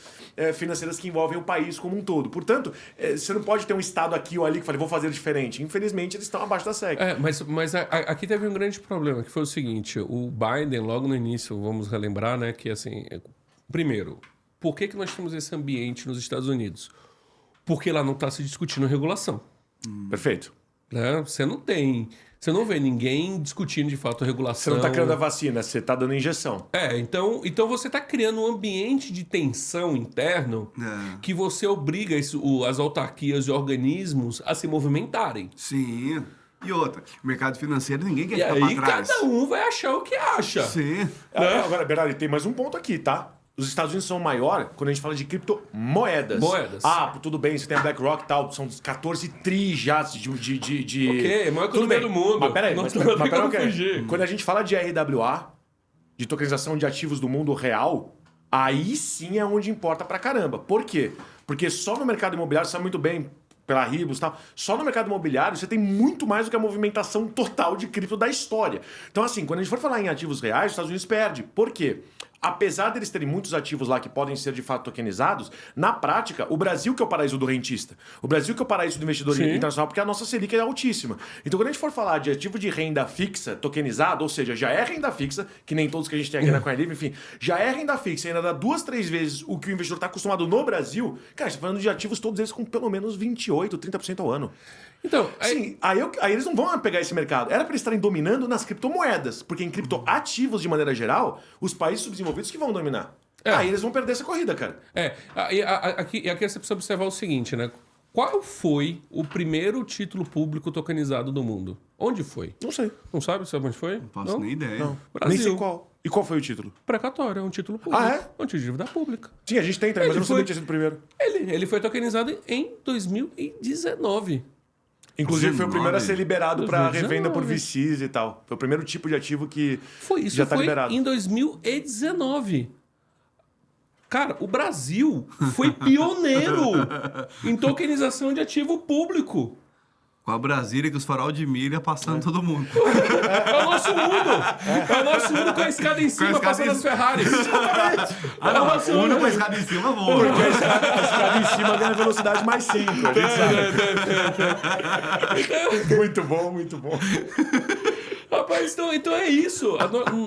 financeiras que envolvem o país como um todo. Portanto, você não pode ter um estado aqui ou ali que fale, vou fazer diferente. Infelizmente, eles estão abaixo da SEC. Mas aqui teve um grande problema, que foi o seguinte, o Biden, logo no início, vamos relembrar, né, que assim, primeiro, por que nós temos esse ambiente nos Estados Unidos? Porque lá não está se discutindo regulação. Perfeito. Né? Você não vê ninguém discutindo de fato a regulação. Você não está criando a vacina, você está dando injeção. Então você está criando um ambiente de tensão interno que você obriga as autarquias e organismos a se movimentarem. Sim. E outra, mercado financeiro ninguém quer ficar para trás. Cada um vai achar o que acha. Sim. Agora, Bernardo, tem mais um ponto aqui, tá? Os Estados Unidos são maior quando a gente fala de criptomoedas. Tudo bem, você tem a BlackRock e tal, são 14 tri já de... Ok, maior economia do mundo. Mas peraí, fugir. Quando a gente fala de RWA, de tokenização de ativos do mundo real, aí sim é onde importa pra caramba. Por quê? Porque só no mercado imobiliário, você sabe muito bem, pela Ribos e tal, só no mercado imobiliário você tem muito mais do que a movimentação total de cripto da história. Então assim, quando a gente for falar em ativos reais, os Estados Unidos perde. Por quê? apesar deles terem muitos ativos lá que podem ser de fato tokenizados, na prática, o Brasil que é o paraíso do rentista. O Brasil que é o paraíso do investidor internacional, porque a nossa Selic é altíssima. Então, quando a gente for falar de ativo de renda fixa tokenizado, ou seja, já é renda fixa, que nem todos que a gente tem aqui na CoinLivre, enfim, já é renda fixa e ainda dá 2, 3 vezes o que o investidor está acostumado no Brasil, cara, você está falando de ativos todos eles com pelo menos 28, 30% ao ano. Então, Sim, aí eles não vão pegar esse mercado. Era para eles estarem dominando nas criptomoedas, porque em criptoativos, de maneira geral, os países subdesenvolvidos que vão dominar. Aí eles vão perder essa corrida, cara. Aqui você precisa observar o seguinte, né? Qual foi o primeiro título público tokenizado do mundo? Onde foi? Não sei. Não sabe? Sabe onde foi? Não faço nem ideia. Não. Brasil. Nem sei qual. E qual foi o título? Precatório, é um título público. Ah, é? É um título de dívida pública. Sim, a gente tem também, mas eu não sabia que tinha sido o primeiro. Ele foi tokenizado em 2019. Inclusive, foi o primeiro a ser liberado para 2019. revenda por VCs e tal. Foi o primeiro tipo de ativo que Isso já está foi liberado. em 2019. Cara, o Brasil foi pioneiro em tokenização de ativo público. Com a Brasília, com os farol de milha passando todo mundo. É o nosso mundo. É o nosso mundo com a escada em cima, escada passando em as Ferraris. Ah, não, o único com a escada em cima voa. Porque a escada em cima ganha velocidade mais 5. A gente sabe. Muito bom, muito bom. Rapaz, então é isso.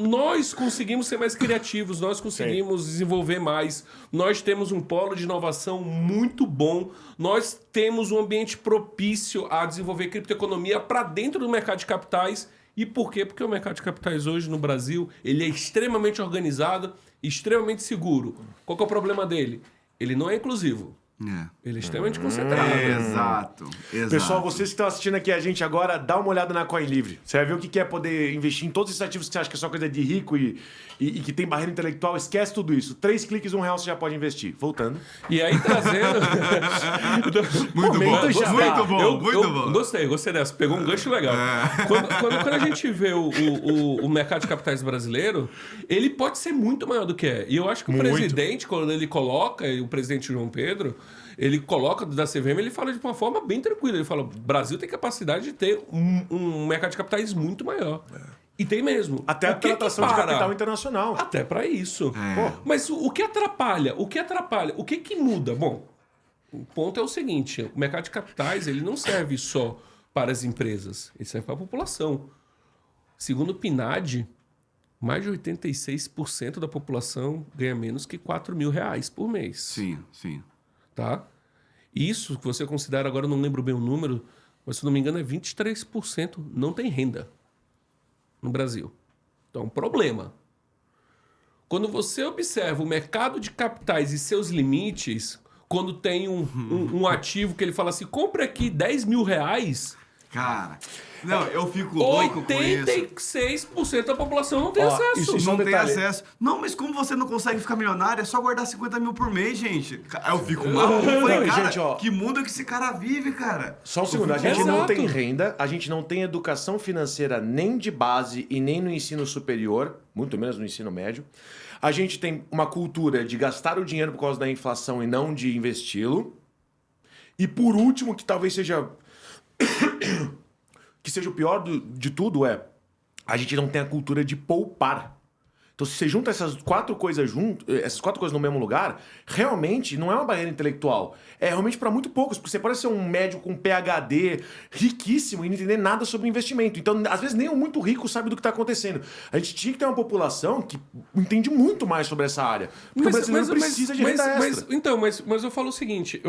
Nós conseguimos ser mais criativos, nós conseguimos desenvolver mais. Nós temos um polo de inovação muito bom. Nós temos um ambiente propício a desenvolver criptoeconomia para dentro do mercado de capitais. E por quê? Porque o mercado de capitais hoje no Brasil ele é extremamente organizado, extremamente seguro. Qual que é o problema dele? Ele não é inclusivo. Ele é extremamente concentrado. Exato. Pessoal, vocês que estão assistindo aqui a gente agora, dá uma olhada na CoinLivre. Você vai ver o que é poder investir em todos esses ativos que você acha que é só coisa de rico e que tem barreira intelectual. Esquece tudo isso. 3 cliques, R$1 você já pode investir. Voltando. E aí trazendo... Muito bom, Momento já. muito bom, muito bom. Gostei dessa. Pegou um gancho legal. Quando a gente vê o mercado de capitais brasileiro, ele pode ser muito maior do que é. E eu acho que o presidente, quando ele coloca, o presidente João Pedro, ele coloca da CVM, ele fala de uma forma bem tranquila. Ele fala, o Brasil tem capacidade de ter um mercado de capitais muito maior. E tem mesmo. Até a tratação de capital internacional. Até para isso. Mas o que atrapalha? O que muda? Bom, o ponto é o seguinte, o mercado de capitais ele não serve só para as empresas, ele serve para a população. Segundo o PNAD, mais de 86% da população ganha menos que R$4.000 por mês. Sim, sim. Tá? Isso que você considera, agora eu não lembro bem o número, mas se não me engano é 23% não tem renda no Brasil. Então é um problema. Quando você observa o mercado de capitais e seus limites, quando tem um ativo que ele fala assim, compre aqui R$10.000... Cara, não, eu fico louco com isso. 86% da população não tem acesso. Não tem acesso. Não, mas como você não consegue ficar milionário, é só guardar 50 mil por mês, gente. Eu fico maluco. Eu falei, cara, gente, ó, que mundo que esse cara vive, cara? Só um segundo, a gente não Exato. tem renda, a gente não tem educação financeira nem de base e nem no ensino superior, muito menos no ensino médio. A gente tem uma cultura de gastar o dinheiro por causa da inflação e não de investi-lo. E por último, que talvez seja... que seja o pior de tudo a gente não tem a cultura de poupar. Então, se você junta essas 4 coisas no mesmo lugar, realmente não é uma barreira intelectual. É realmente para muito poucos, porque você pode ser um médico com PhD riquíssimo e não entender nada sobre investimento. Então, às vezes, nem o muito rico sabe do que está acontecendo. A gente tinha que ter uma população que entende muito mais sobre essa área. Porque o brasileiro precisa de renda extra. Mas eu falo o seguinte...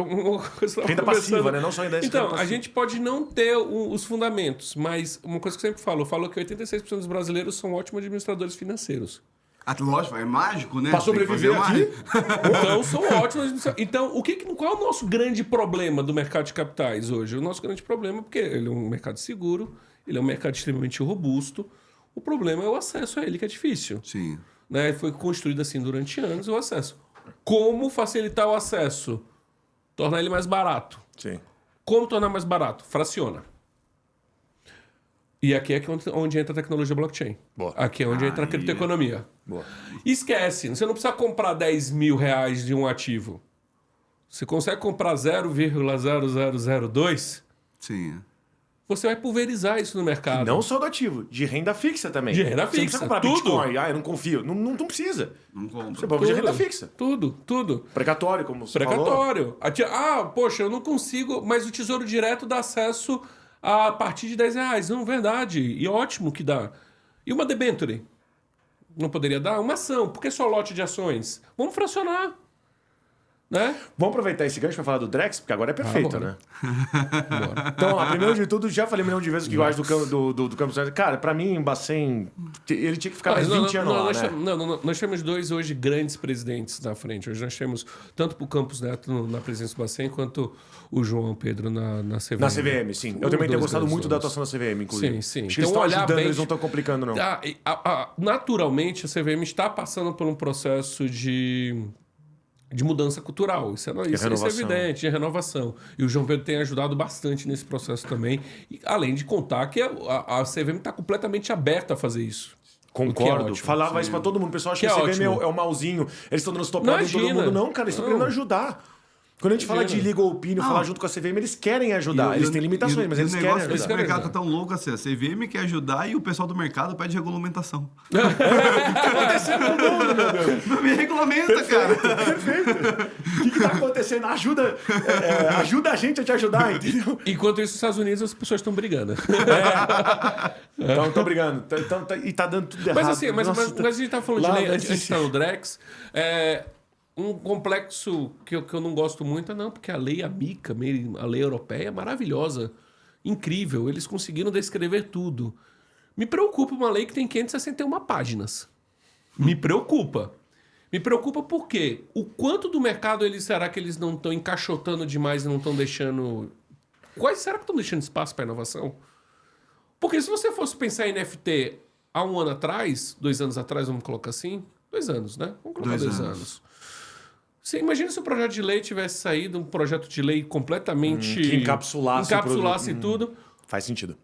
Renda passiva, né? Não só renda extra. Então, a gente pode não ter os fundamentos, mas uma coisa que eu sempre falo, eu falo que 86% dos brasileiros são ótimos administradores financeiros. Lógico, é mágico, né? Pra sobreviver aqui. Então, são ótimos. Então, qual é o nosso grande problema do mercado de capitais hoje? O nosso grande problema, porque ele é um mercado seguro, ele é um mercado extremamente robusto. O problema é o acesso a ele, que é difícil. Sim. Né? Foi construído assim durante anos o acesso. Como facilitar o acesso? Tornar ele mais barato. Sim. Como tornar mais barato? Fraciona. E aqui é onde entra a tecnologia blockchain. Boa. Aqui é onde entra a criptoeconomia. Boa. Esquece, você não precisa comprar R$10.000 de um ativo. Você consegue comprar 0,0002? Sim. você vai pulverizar isso no mercado. Não só do ativo, de renda fixa também. De renda Você não fixa, precisa comprar tudo. Bitcoin. Eu não confio. Não precisa. Não compra. Você pode fazer renda fixa. Tudo. Precatório, como você falou. Precatório. Poxa, eu não consigo, mas o Tesouro Direto dá acesso a partir de R$10. Não, verdade. E ótimo que dá. E uma debenture? Não poderia dar? Uma ação. Por que só lote de ações? Vamos fracionar. Né? Vamos aproveitar esse gancho para falar do Drex, porque agora é perfeito, bora. né? Então, lá, primeiro de tudo, já falei um milhão de vezes o que eu acho do Campos Neto. Cara, pra mim, o Bacen, ele tinha que ficar mais 20 anos lá, né? Nós temos dois hoje grandes presidentes na frente. Hoje nós temos tanto o Campos Neto na presidência do Bacen, quanto o João Pedro na CVM. Na CVM, sim. Eu também tenho gostado muito da atuação da CVM, inclusive. Sim. Acho que eles estão ajudando, eles não estão complicando, não. Naturalmente, a CVM está passando por um processo de mudança cultural. Isso é evidente, de renovação. E o João Pedro tem ajudado bastante nesse processo também. E, além de contar que a CVM está completamente aberta a fazer isso. Concordo. Ótimo, falava isso pra todo mundo. O pessoal acha que a CVM é o malzinho. Eles estão dando stop em todo mundo. Não, cara, eles estão querendo ajudar. Quando a gente fala de legal opinion, falar junto com a CVM, eles querem ajudar. Eles têm limitações, mas eles querem ajudar. Esse mercado tá tão louco assim. A CVM quer ajudar e o pessoal do mercado pede regulamentação. O que tá acontecendo no mundo, meu Deus? Não me regulamenta, cara. Perfeito. O que tá acontecendo? Ajuda a gente a te ajudar, entendeu? Enquanto isso, nos Estados Unidos, as pessoas estão brigando. Então, estão brigando. E tá dando tudo errado. Mas assim, mas a gente tá falando de lei, a gente tá no Drex. Um complexo que eu não gosto muito não, porque a lei amica, a lei europeia é maravilhosa, incrível, eles conseguiram descrever tudo. Me preocupa uma lei que tem 561 páginas. Me preocupa. Me preocupa porque o quanto do mercado será que eles não estão encaixotando demais e não estão deixando... Quais será que estão deixando espaço para inovação? Porque se você fosse pensar em NFT há um ano atrás, 2 anos atrás, vamos colocar assim, 2 anos, né? Vamos colocar 2 anos. Você imagina se o projeto de lei tivesse saído, um projeto de lei completamente... que encapsulasse tudo. Faz sentido.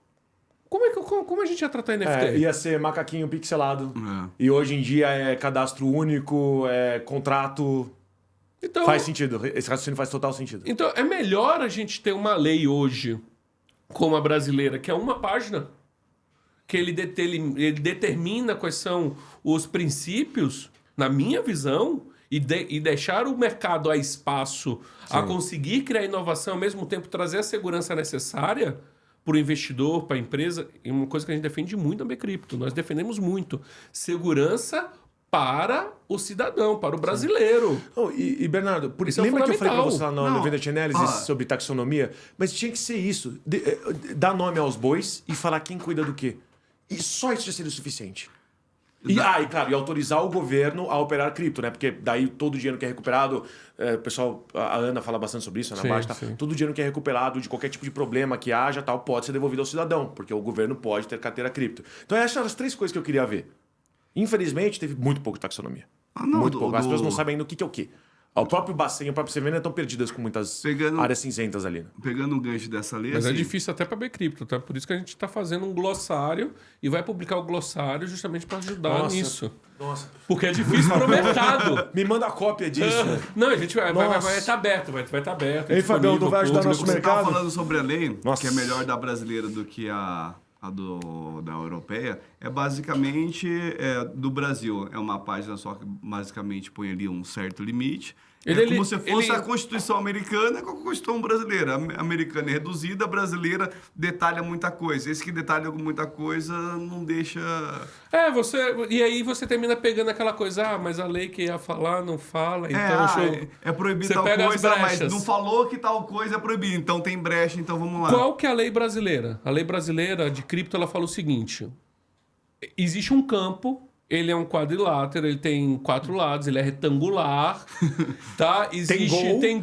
Como a gente ia tratar NFT? Ia ser macaquinho pixelado. E hoje em dia é cadastro único, é contrato... Então, faz sentido. Esse raciocínio faz total sentido. Então, é melhor a gente ter uma lei hoje, como a brasileira, que é uma página, que ele determina quais são os princípios, na minha visão... E deixar o mercado a espaço a conseguir criar inovação, ao mesmo tempo trazer a segurança necessária para o investidor, para a empresa. E uma coisa que a gente defende muito na Bcrypto, nós defendemos muito. Segurança para o cidadão, para o brasileiro. E Bernardo, Isso lembra que eu falei para fundamental. você lá no Vendor Analysis sobre taxonomia? Mas tinha que ser isso. Dar nome aos bois e falar quem cuida do quê. E só isso já seria o suficiente. E claro, e autorizar o governo a operar cripto, né? Porque daí todo o dinheiro que é recuperado, o pessoal, a Ana fala bastante sobre isso, a Ana Baixa, todo o dinheiro que é recuperado de qualquer tipo de problema que haja, tal, pode ser devolvido ao cidadão, porque o governo pode ter carteira cripto. Então essas são as 3 coisas que eu queria ver. Infelizmente, teve muito pouco taxonomia. Muito pouco. As pessoas não sabem ainda o que é o quê. O próprio Bacen e o próprio CVM estão perdidas com muitas áreas cinzentas ali. Né? Pegando o gancho dessa lei... Mas é difícil até para Bcrypto, tá? Por isso que a gente está fazendo um glossário e vai publicar o glossário justamente para ajudar nisso. Nossa. Porque é difícil para o mercado. Me manda a cópia disso. Não, a gente vai estar aberto, vai estar aberto. Ei, Fabião, tu vai ajudar nosso mercado? Você estava falando sobre a lei, que é melhor da brasileira do que a da europeia, é basicamente do Brasil. É uma página só que basicamente põe ali um certo limite. Como se fosse a Constituição americana com a Constituição brasileira. A americana é reduzida, a brasileira detalha muita coisa. Esse que detalha muita coisa não deixa... E aí você termina pegando aquela coisa, mas a lei que ia falar não fala, então... É proibir tal coisa, mas não falou que tal coisa é proibir, então tem brecha, então vamos lá. Qual que é a lei brasileira? A lei brasileira de cripto, ela fala o seguinte, existe um campo... Ele é um quadrilátero, ele tem 4 lados, ele é retangular, tá? Tem um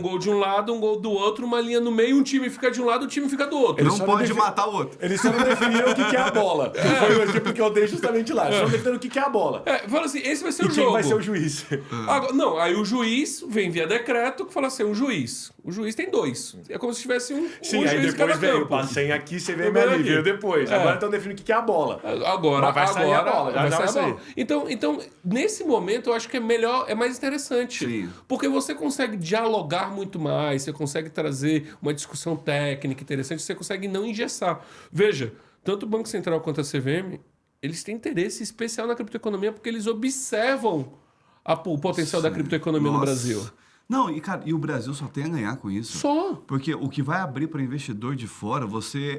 gol de um lado, um gol do outro, uma linha no meio, um time fica de um lado, um time fica do outro. Não pode matar o outro. Eles só não definiram o que é a bola. Foi o exemplo que eu dei justamente lá. Eles só não definiram o que é a bola. Fala assim, esse vai ser o jogo. jogo. Quem vai ser o juiz? Agora, aí o juiz vem via decreto que fala assim, um juiz. O juiz tem 2. É como se tivesse um Sim, um aí juiz em depois cada veio, campo. passei aqui, você veio Veio ali, aqui. veio depois. É. Agora estão definindo o que é a bola. Agora, Mas vai sair a bola, já vai vai sair a sair. bola. Então, nesse momento, eu acho que é melhor, é mais interessante. Sim. Porque você consegue dialogar muito mais, você consegue trazer uma discussão técnica interessante, você consegue não engessar. Veja, tanto o Banco Central quanto a CVM, eles têm interesse especial na criptoeconomia porque eles observam o potencial da criptoeconomia no Nossa. Brasil. Não, e cara, e o Brasil só tem a ganhar com isso. Só. Porque o que vai abrir para investidor de fora,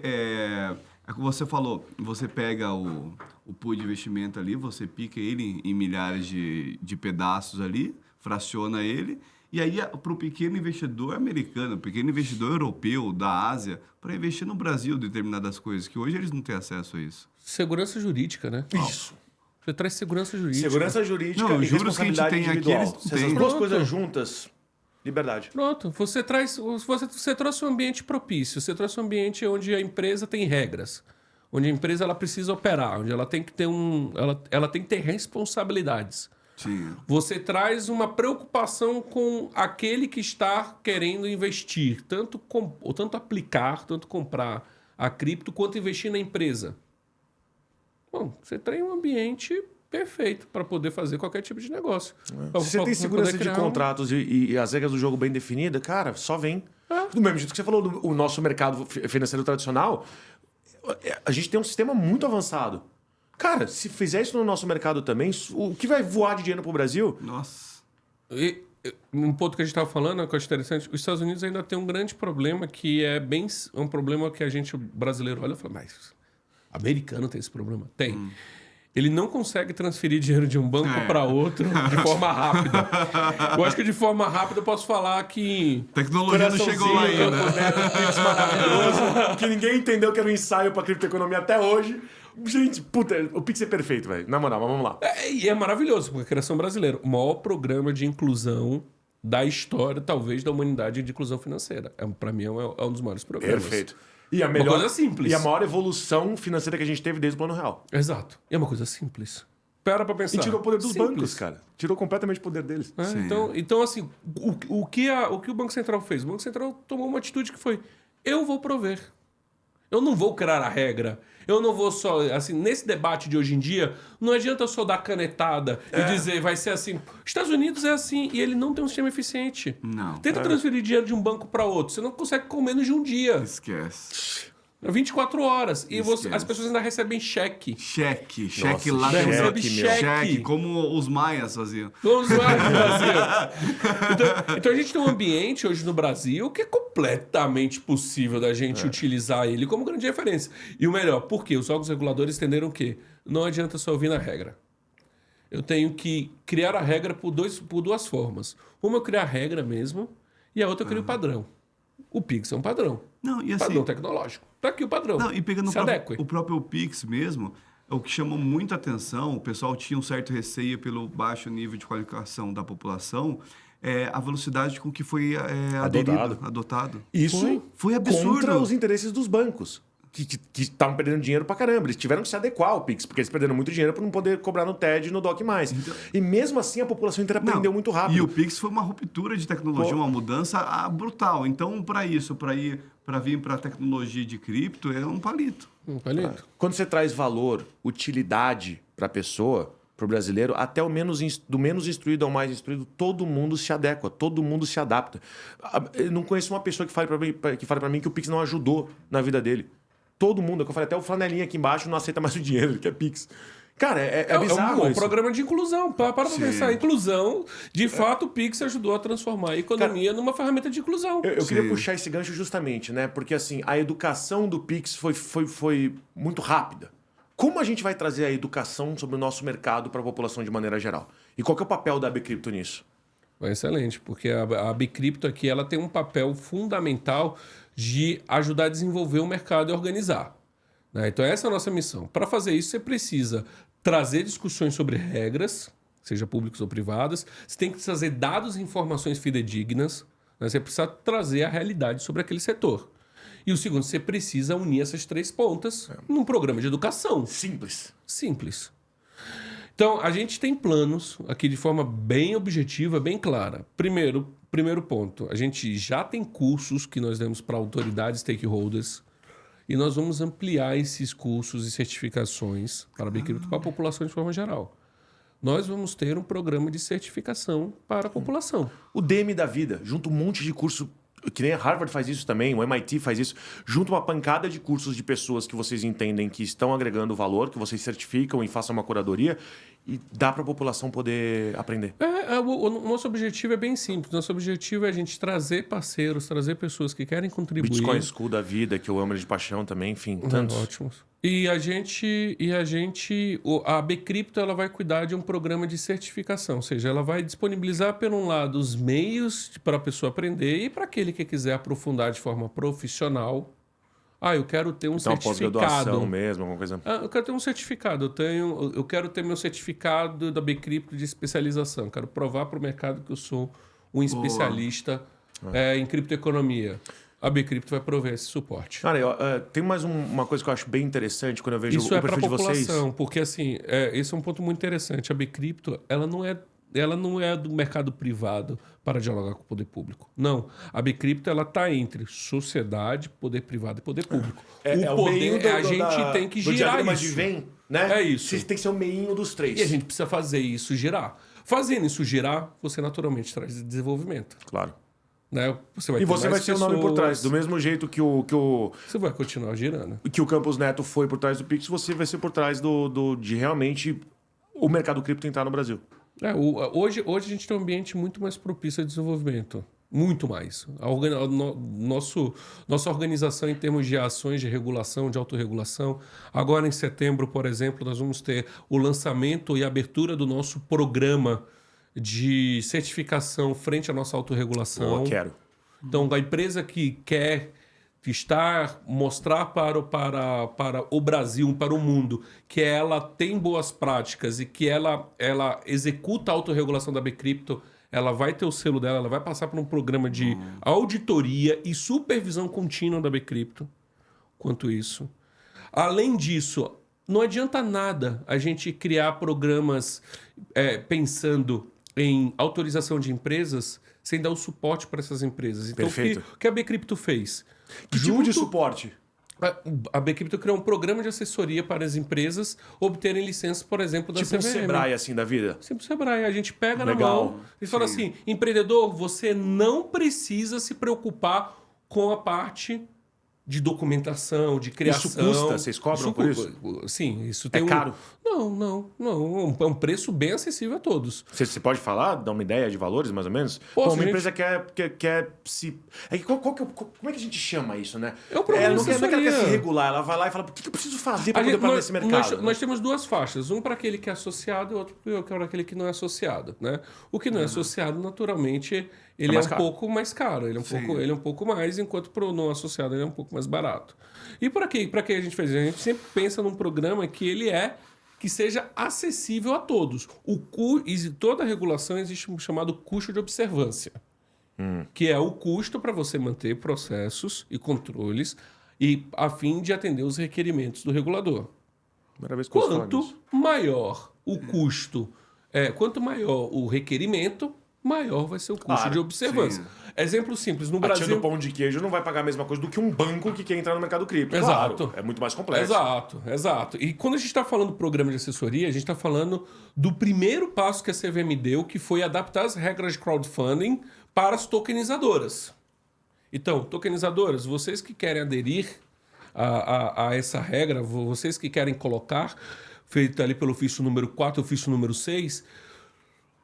é como você falou, você pega o pool de investimento ali, você pica ele em milhares de pedaços ali, fraciona ele, e aí para o pequeno investidor americano, pequeno investidor europeu, da Ásia, para investir no Brasil determinadas coisas, que hoje eles não têm acesso a isso. Segurança jurídica, né? Isso. Você traz segurança jurídica. Segurança jurídica Não, e os juros que a gente responsabilidade tem aqui, individual. eles não Se essas têm. duas Pronto. coisas juntas, liberdade. Pronto, você trouxe um ambiente propício, você trouxe um ambiente onde a empresa tem regras, onde a empresa ela precisa operar, onde ela tem que ter ela tem que ter responsabilidades. Sim. Você traz uma preocupação com aquele que está querendo investir, tanto aplicar, tanto comprar a cripto, quanto investir na empresa. Bom, você tem um ambiente perfeito para poder fazer qualquer tipo de negócio. Pra- Se você pra- tem pra segurança poder de criar um- contratos e as regras do jogo bem definidas, cara, só vem. Do mesmo jeito que você falou, o nosso mercado financeiro tradicional, a gente tem um sistema muito avançado. Cara, se fizer isso no nosso mercado também, o que vai voar de dinheiro pro Brasil? Nossa. Um ponto que a gente estava falando, que eu acho interessante, os Estados Unidos ainda tem um grande problema que é um problema que a gente, o brasileiro, olha e fala, mas americano tem esse problema? Tem. Ele não consegue transferir dinheiro de um banco para outro de forma rápida. Eu acho que de forma rápida eu posso falar que... Tecnologia não chegou lá ainda. Pix maravilhoso, que ninguém entendeu que era um ensaio pra criptoeconomia até hoje. Gente, puta, o Pix é perfeito, velho. Na moral, mas vamos lá. E é maravilhoso, porque a criação brasileira, o maior programa de inclusão da história, talvez, da humanidade de inclusão financeira. Para mim, é um dos maiores programas. Perfeito. E a melhor, coisa simples. E a maior evolução financeira que a gente teve desde o Plano Real. Exato. E é uma coisa simples. Para pra pensar. E tirou o poder dos Simples. bancos, cara. Tirou completamente o poder deles. É, então, assim, o que o Banco Central fez? O Banco Central tomou uma atitude que foi: eu vou prover. Eu não vou criar a regra. Eu não vou só... Assim, nesse debate de hoje em dia, não adianta eu só dar canetada e dizer vai ser assim. Estados Unidos é assim e ele não tem um sistema eficiente. Não. Tenta transferir dinheiro de um banco para outro. Você não consegue com menos de um dia. Esquece. 24 horas. E Esquece. as pessoas ainda recebem cheque. Cheque Nossa, lá cheque, dentro. meu. Cheque. Como os maias faziam. Vamos lá no Brasil. Então a gente tem um ambiente hoje no Brasil que é completamente possível da gente utilizar ele como grande referência. E o melhor, por quê? Os órgãos reguladores entenderam que não adianta só ouvir na regra. Eu tenho que criar a regra por duas formas. Uma eu criar a regra mesmo e a outra eu crio o padrão. O Pix é um padrão. Não, e assim... Padrão tecnológico. Tá aqui o padrão. Não, e pegando Se adeque. o próprio Pix mesmo, o que chamou muita atenção, o pessoal tinha um certo receio pelo baixo nível de qualificação da população, a velocidade com que foi adotado. Isso Foi absurdo. contra os interesses dos bancos, que estavam perdendo dinheiro pra caramba. Eles tiveram que se adequar ao Pix, porque eles perderam muito dinheiro para não poder cobrar no TED e no DOC mais. E mesmo assim a população inteira aprendeu muito rápido. E o Pix foi uma ruptura de tecnologia, uma mudança brutal. Então, para vir para a tecnologia de cripto, é um palito. Um palito. Quando você traz valor, utilidade para a pessoa, para o brasileiro, até do menos instruído ao mais instruído, todo mundo se adequa, todo mundo se adapta. Eu não conheço uma pessoa que fale para mim que o Pix não ajudou na vida dele. Todo mundo, é o que eu falei, até o flanelinha aqui embaixo não aceita mais o dinheiro, que é Pix. Cara, é bizarro um isso. programa de inclusão. Para pra pensar. Inclusão, de fato, o Pix ajudou a transformar a economia numa ferramenta de inclusão. Eu queria puxar esse gancho justamente, né? Porque assim, a educação do Pix foi muito rápida. Como a gente vai trazer a educação sobre o nosso mercado para a população de maneira geral? E qual que é o papel da Bcrypto nisso? Excelente, porque a Bcrypto aqui ela tem um papel fundamental de ajudar a desenvolver o mercado e organizar. Né? Então essa é a nossa missão. Para fazer isso, você precisa trazer discussões sobre regras, seja públicas ou privadas. Você tem que trazer dados e informações fidedignas. Né? Você precisa trazer a realidade sobre aquele setor. E o segundo, você precisa unir essas três pontas num programa de educação. Simples. Simples. Então, a gente tem planos aqui de forma bem objetiva, bem clara. Primeiro ponto, a gente já tem cursos que nós demos para autoridades stakeholders e nós vamos ampliar esses cursos e certificações para a Bcrypto para a população de forma geral. Nós vamos ter um programa de certificação para a população. O DM da vida, junto um monte de curso, que nem a Harvard faz isso também, o MIT faz isso, junto uma pancada de cursos de pessoas que vocês entendem que estão agregando valor, que vocês certificam e façam uma curadoria, e dá para a população poder aprender. O nosso objetivo é bem simples. Nosso objetivo é a gente trazer parceiros, trazer pessoas que querem contribuir. Bitcoin School da vida, que eu amo de paixão também, enfim, tantos. Ótimos. A Bcrypto ela vai cuidar de um programa de certificação, ou seja, ela vai disponibilizar, por um lado, os meios para a pessoa aprender e para aquele que quiser aprofundar de forma profissional. Eu quero ter um certificado. Pós-graduação mesmo, alguma coisa. Eu quero ter um certificado. Eu quero ter meu certificado da Bcrypto de especialização. Quero provar para o mercado que eu sou um especialista em criptoeconomia. A Bcrypto vai prover esse suporte. Cara, tem mais uma coisa que eu acho bem interessante quando eu vejo Isso o é para a perfil de vocês. população, porque assim, esse é um ponto muito interessante. A Bcrypto, ela não é do mercado privado para dialogar com o poder público. Não. A Bcrypto, ela está entre sociedade, poder privado e poder público. O poder, a gente tem que girar isso. De vem, né? É isso. Você tem que ser o meinho dos três. E a gente precisa fazer isso girar. Fazendo isso girar, você naturalmente traz desenvolvimento. Claro. Né? Você vai ser o nome por trás. Do mesmo jeito que Você vai continuar girando. Que o Campos Neto foi por trás do Pix, você vai ser por trás de realmente o mercado cripto entrar no Brasil. Hoje a gente tem um ambiente muito mais propício a desenvolvimento. Muito mais. Nossa organização em termos de ações de regulação, de autorregulação. Agora, em setembro, por exemplo, nós vamos ter o lançamento e abertura do nosso programa de certificação frente à nossa autorregulação. Quero. Então, a empresa que quer mostrar para o Brasil, para o mundo, que ela tem boas práticas e que ela executa a autorregulação da Bcrypto, ela vai ter o selo dela, ela vai passar por um programa de auditoria e supervisão contínua da Bcrypto. Quanto isso. Além disso, não adianta nada a gente criar programas pensando em autorização de empresas sem dar o suporte para essas empresas. Então, o que a Bcrypto fez? Que tipo de suporte? A Bcrypto criou um programa de assessoria para as empresas obterem licença, por exemplo, da CVM. Tipo um Sebrae, assim, da vida? Tipo Sebrae. A gente pega na mão e fala assim, empreendedor, você não precisa se preocupar com a parte de documentação, de criação. Isso custa? Vocês cobram por isso? Sim, isso tem caro? Não. É um preço bem acessível a todos. Você pode falar, dar uma ideia de valores, mais ou menos? Uma empresa quer se... Como é que a gente chama isso, né? É um programa de assessoria. Não quer se regular. Ela vai lá e fala, o que eu preciso fazer para poder parar nesse mercado? Nós temos duas faixas. Um para aquele que é associado e outro para aquele que não é associado. Né? O que não é associado, naturalmente, ele é um pouco mais caro. Ele é um pouco mais, enquanto para o não associado ele é um pouco mais barato. E para que a gente faz? A gente sempre pensa num programa que seja acessível a todos. Em toda a regulação existe um chamado custo de observância, que é o custo para você manter processos e controles a fim de atender os requerimentos do regulador. Quanto maior o custo, quanto maior o requerimento, maior vai ser o custo de observância. Sim. Exemplo simples, no Brasil... A tia do pão de queijo não vai pagar a mesma coisa do que um banco que quer entrar no mercado cripto. Exato. Claro, é muito mais complexo. Exato. E quando a gente está falando do programa de assessoria, a gente está falando do primeiro passo que a CVM deu, que foi adaptar as regras de crowdfunding para as tokenizadoras. Então, tokenizadoras, vocês que querem aderir a essa regra, vocês que querem colocar, feito ali pelo ofício número 4 e ofício número 6...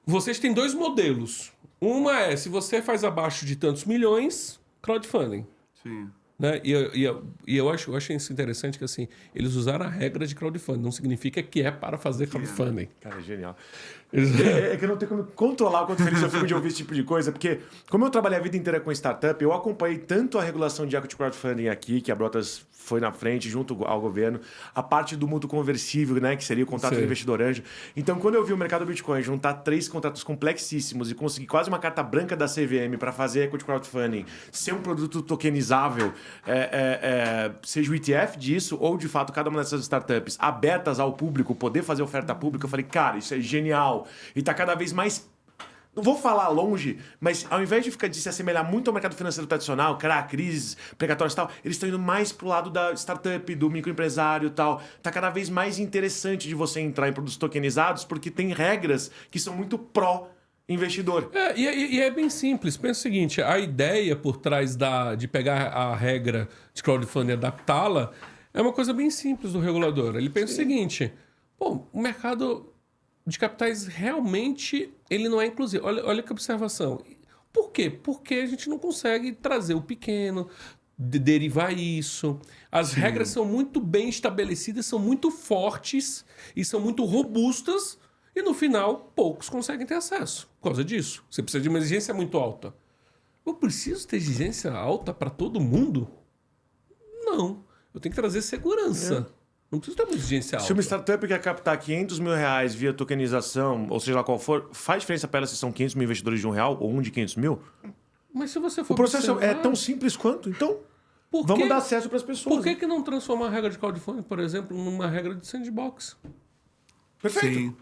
Vocês têm dois modelos. Uma se você faz abaixo de tantos milhões, crowdfunding. Sim. Né? E eu acho isso interessante que assim, eles usaram a regra de crowdfunding. Não significa que é para fazer crowdfunding. Cara, é genial. É que eu não tenho como controlar o quanto feliz eu fico de ouvir esse tipo de coisa, porque como eu trabalhei a vida inteira com startup, eu acompanhei tanto a regulação de equity crowdfunding aqui, que a Brotas foi na frente, junto ao governo, a parte do mútuo conversível, né, que seria o contrato do investidor anjo. Então, quando eu vi o mercado Bitcoin juntar 3 contratos complexíssimos e conseguir quase uma carta branca da CVM para fazer equity crowdfunding, ser um produto tokenizável, seja o ETF disso, ou de fato cada uma dessas startups abertas ao público, poder fazer oferta pública, eu falei, cara, isso é genial. E tá cada vez mais... Não vou falar longe, mas ao invés de se assemelhar muito ao mercado financeiro tradicional, criar crises precatórias e tal, eles estão indo mais pro lado da startup, do microempresário e tal. Tá cada vez mais interessante de você entrar em produtos tokenizados, porque tem regras que são muito pró-investidor. E é bem simples. Pensa o seguinte, a ideia por trás de pegar a regra de crowdfunding e adaptá-la é uma coisa bem simples do regulador. Ele pensa o seguinte, pô, o mercado de capitais realmente ele não é inclusivo. Olha que observação. Por quê? Porque a gente não consegue trazer o pequeno, derivar isso. As regras são muito bem estabelecidas, são muito fortes e são muito robustas e no final poucos conseguem ter acesso por causa disso. Você precisa de uma exigência muito alta. Eu preciso ter exigência alta para todo mundo? Não. Eu tenho que trazer segurança. Não precisa ter uma exigência alta. Se uma startup quer captar 500 mil reais via tokenização, ou seja lá qual for, faz diferença para ela se são 500 mil investidores de R$1 ou um de 500 mil? Mas se você for O processo é tão simples quanto, então vamos dar acesso para as pessoas. Por que não transformar a regra de crowdfunding, por exemplo, numa regra de sandbox? Perfeito. Sim.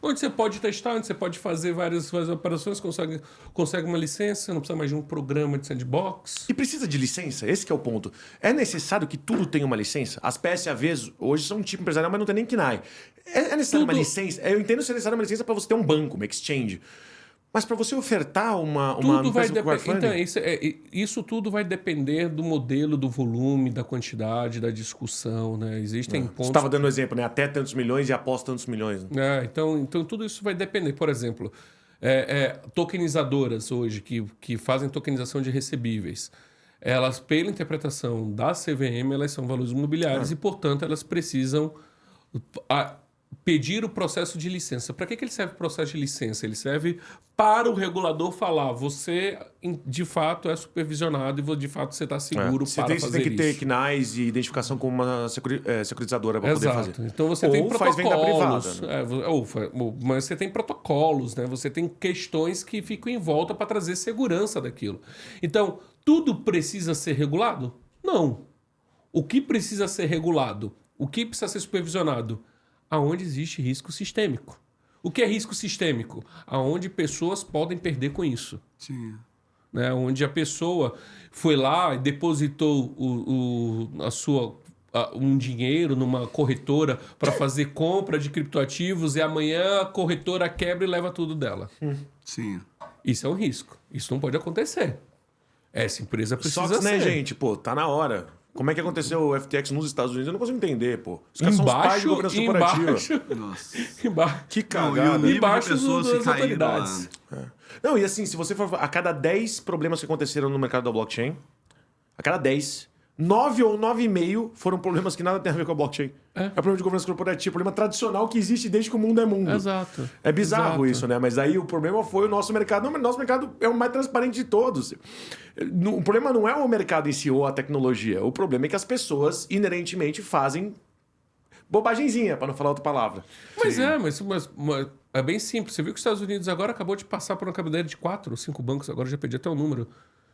Onde você pode testar, onde você pode fazer várias operações, consegue uma licença, não precisa mais de um programa de sandbox. E precisa de licença? Esse que é o ponto. É necessário que tudo tenha uma licença? As PSAVs hoje são um tipo empresarial, mas não tem nem KNAI. É necessário uma licença? Eu entendo se é necessário uma licença para você ter um banco, uma exchange. Mas para você ofertar uma tudo vai crowdfunding... Então, isso tudo vai depender do modelo, do volume, da quantidade, da discussão, né? Existem pontos... Você estava dando um exemplo, né? Até tantos milhões e após tantos milhões. Né? Então tudo isso vai depender. Por exemplo, tokenizadoras hoje que fazem tokenização de recebíveis, elas, pela interpretação da CVM, elas são valores imobiliários e, portanto, elas precisam... pedir o processo de licença. Para que ele serve o processo de licença? Ele serve para o regulador falar, você de fato é supervisionado e de fato você está seguro para fazer isso. Você tem que ter KNAIs e identificação como uma securitizadora para poder fazer. Então você tem protocolos. Faz venda privada. Né? Mas você tem protocolos, né? Você tem questões que ficam em volta para trazer segurança daquilo. Então, tudo precisa ser regulado? Não. O que precisa ser regulado? O que precisa ser supervisionado? Aonde existe risco sistêmico. O que é risco sistêmico? Aonde pessoas podem perder com isso. Sim. Né? Onde a pessoa foi lá e depositou um dinheiro numa corretora para fazer compra de criptoativos e amanhã a corretora quebra e leva tudo dela. Sim. Isso é um risco. Isso não pode acontecer. Essa empresa precisa Só que, né, ser. gente? Pô, tá na hora. Como é que aconteceu o FTX nos Estados Unidos? Eu não consigo entender, pô. Os caras são os pais de governança corporativa. Nossa. Que cagada. Não, e o nível Embaixo de pessoas das que caíram autoridades. lá. Não, e assim, se você for... A cada 10 problemas que aconteceram no mercado da blockchain, a cada 10, 9 ou 9,5 foram problemas que nada tem a ver com a blockchain. É problema de governança corporativa, problema tradicional que existe desde que o mundo é mundo. Exato. É bizarro Exato. isso, né? Mas aí o problema foi o nosso mercado. Não, mas nosso mercado é o mais transparente de todos. O problema não é o mercado em si ou a tecnologia. O problema é que as pessoas inerentemente fazem bobagemzinha, para não falar outra palavra. Mas é bem simples. Você viu que os Estados Unidos agora acabou de passar por uma cadeia de 4 ou 5 bancos, agora eu já perdi até o número,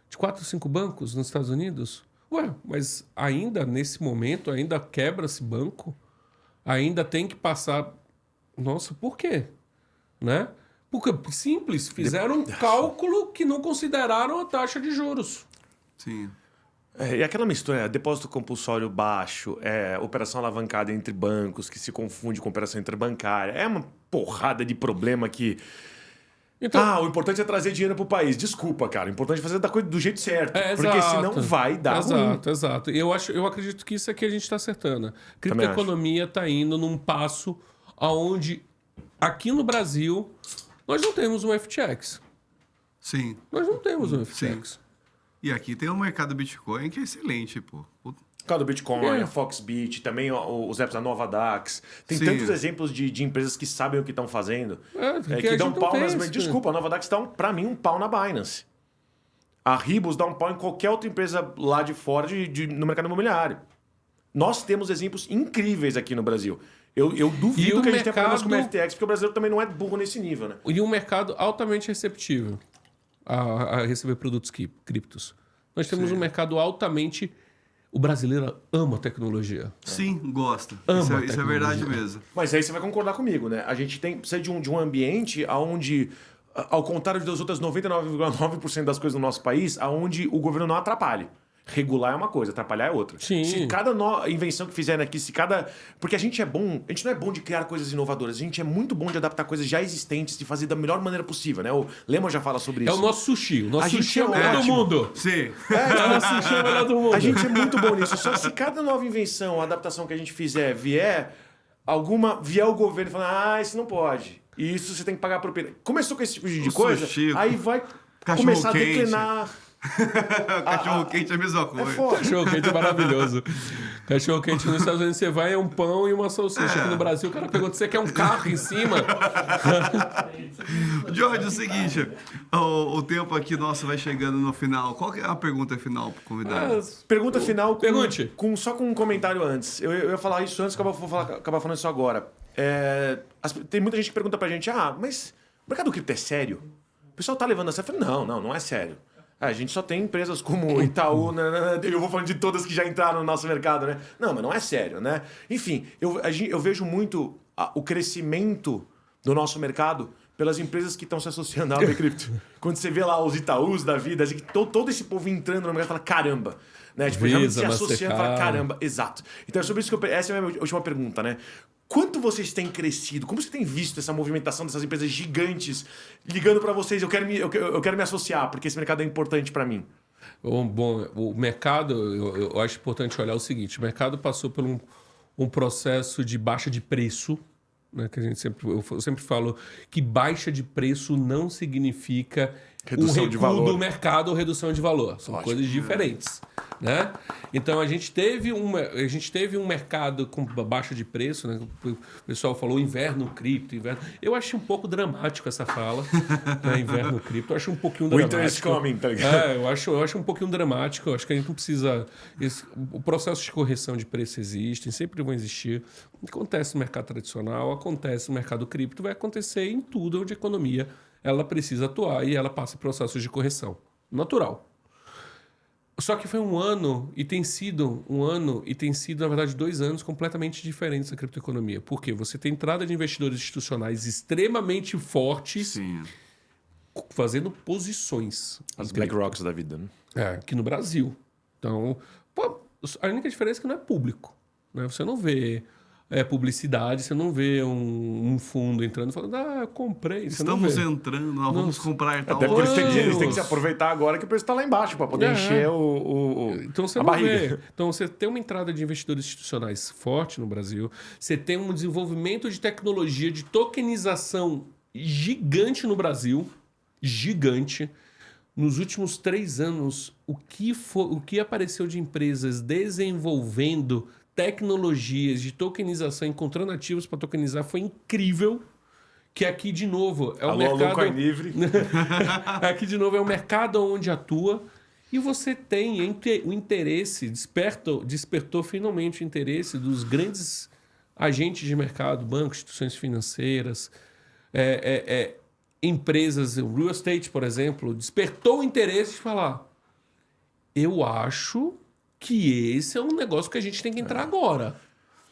de 4 ou 5 bancos nos Estados Unidos? Ué, mas ainda nesse momento, ainda quebra-se banco? Ainda tem que passar... Nossa, por quê? Né? Porque, simples, fizeram um cálculo que não consideraram a taxa de juros. Sim. E aquela mistura, depósito compulsório baixo, operação alavancada entre bancos, que se confunde com operação interbancária. É uma porrada de problema que... Então, o importante é trazer dinheiro para o país. Desculpa, cara. O importante é fazer da coisa do jeito certo. Porque senão vai dar ruim. Exato. Eu acredito que isso aqui a gente está acertando. A criptoeconomia está indo num passo aonde aqui no Brasil nós não temos um FTX. Sim. Nós não temos um FTX. Sim. E aqui tem o mercado Bitcoin que é excelente, pô. Por causa do Bitcoin, a Foxbit, também os apps da Nova Dax. Tem tantos exemplos de empresas que sabem o que estão fazendo. Que dão pau nas... Desculpa, a Nova Dax dá, pra mim, um pau na Binance. A Ribos dá um pau em qualquer outra empresa lá de fora no mercado imobiliário. Nós temos exemplos incríveis aqui no Brasil. Eu duvido que a gente tenha problemas como o FTX, porque o brasileiro também não é burro nesse nível, né? E um mercado altamente receptivo a receber produtos criptos. Nós temos um mercado altamente O brasileiro ama tecnologia. Sim, gosta. Ama Isso é tecnologia. verdade mesmo. Mas aí você vai concordar comigo, né? A gente precisa de um ambiente onde, ao contrário das outras 99,9% das coisas no nosso país, onde o governo não atrapalhe. Regular é uma coisa, atrapalhar é outra. Sim. Se cada invenção que fizerem aqui, porque a gente não é bom de criar coisas inovadoras, a gente é muito bom de adaptar coisas já existentes, de fazer da melhor maneira possível, né? O Lema já fala sobre isso. É o nosso sushi. O nosso A gente sushi é o é melhor do ótimo. mundo. Sim. O nosso sushi é o melhor do mundo. A gente é muito bom nisso. Só se cada nova invenção, adaptação que a gente fizer, vier o governo falando, isso não pode. E isso você tem que pagar propriedade. Começou com esse tipo de coisa, sushi, aí vai cachorro começar quente. a declinar. Cachorro quente é a mesma coisa. É foda. Cachorro quente é maravilhoso. Cachorro quente nos Estados Unidos você vai, é um pão e uma salsicha. Aqui no Brasil o cara pergunta, você quer um carro em cima? Jorge, é o seguinte, o tempo aqui nosso vai chegando no final. Qual que é a pergunta final pro convidado? Pergunta final Pergunte. só com um comentário antes. Eu ia falar isso antes, vou acabar falando isso agora. Tem muita gente que pergunta pra gente, mas o mercado cripto é sério? O pessoal tá levando a sério. Eu falei, não é sério. A gente só tem empresas como Itaú, eu vou falando de todas que já entraram no nosso mercado, né? Não, mas não é sério, né? Enfim, eu vejo muito o crescimento do nosso mercado pelas empresas que estão se associando à AB Cripto. Quando você vê lá os Itaús da vida, assim, todo esse povo entrando no mercado fala, caramba. Né? Tipo, realmente se Visa, associando e fala, Mastercard. caramba. Exato. Então é sobre isso que essa é a minha última pergunta, né? Quanto vocês têm crescido? Como você tem visto essa movimentação dessas empresas gigantes ligando para vocês? Eu quero me associar, porque esse mercado é importante para mim. Bom, o mercado, eu acho importante olhar o seguinte, o mercado passou por um processo de baixa de preço, né, que eu sempre falo que baixa de preço não significa Redução um de recuo valor. do mercado ou redução de valor. São coisas diferentes. Né? Então a gente teve um mercado com baixa de preço, né? O pessoal falou inverno cripto, inverno. Eu acho um pouco dramático essa fala, né? Inverno cripto. Eu acho um pouquinho dramático. Winter is coming, tá ligado? Eu acho um pouquinho dramático. Eu acho que a gente não precisa. O processo de correção de preço existe, sempre vão existir. Acontece no mercado tradicional, acontece no mercado cripto, vai acontecer em tudo onde a economia ela precisa atuar e ela passa processos de correção. Natural. Só que foi um ano, e tem sido, na verdade, 2 anos completamente diferentes da criptoeconomia. Por quê? Você tem entrada de investidores institucionais extremamente fortes, Sim. fazendo posições. As BlackRocks da vida, né? Aqui no Brasil. Então, a única diferença é que não é público. Né? Você não vê publicidade, você não vê um fundo entrando e falando, eu comprei. Você Estamos não vê. entrando, nós vamos comprar tal Até porque coisa. eles têm que se aproveitar agora que o preço está lá embaixo para poder encher Então você a não barriga. vê. Então você tem uma entrada de investidores institucionais forte no Brasil, você tem um desenvolvimento de tecnologia de tokenização gigante no Brasil, gigante. Nos últimos 3 anos, o que apareceu de empresas desenvolvendo tecnologias de tokenização, encontrando ativos para tokenizar, foi incrível. Que aqui, de novo, é o mercado... Coin livre. Aqui, de novo, é o mercado onde atua. E você tem o interesse, despertou finalmente o interesse dos grandes agentes de mercado, bancos, instituições financeiras, empresas, real estate, por exemplo, despertou o interesse de falar, eu acho que esse é um negócio que a gente tem que entrar agora.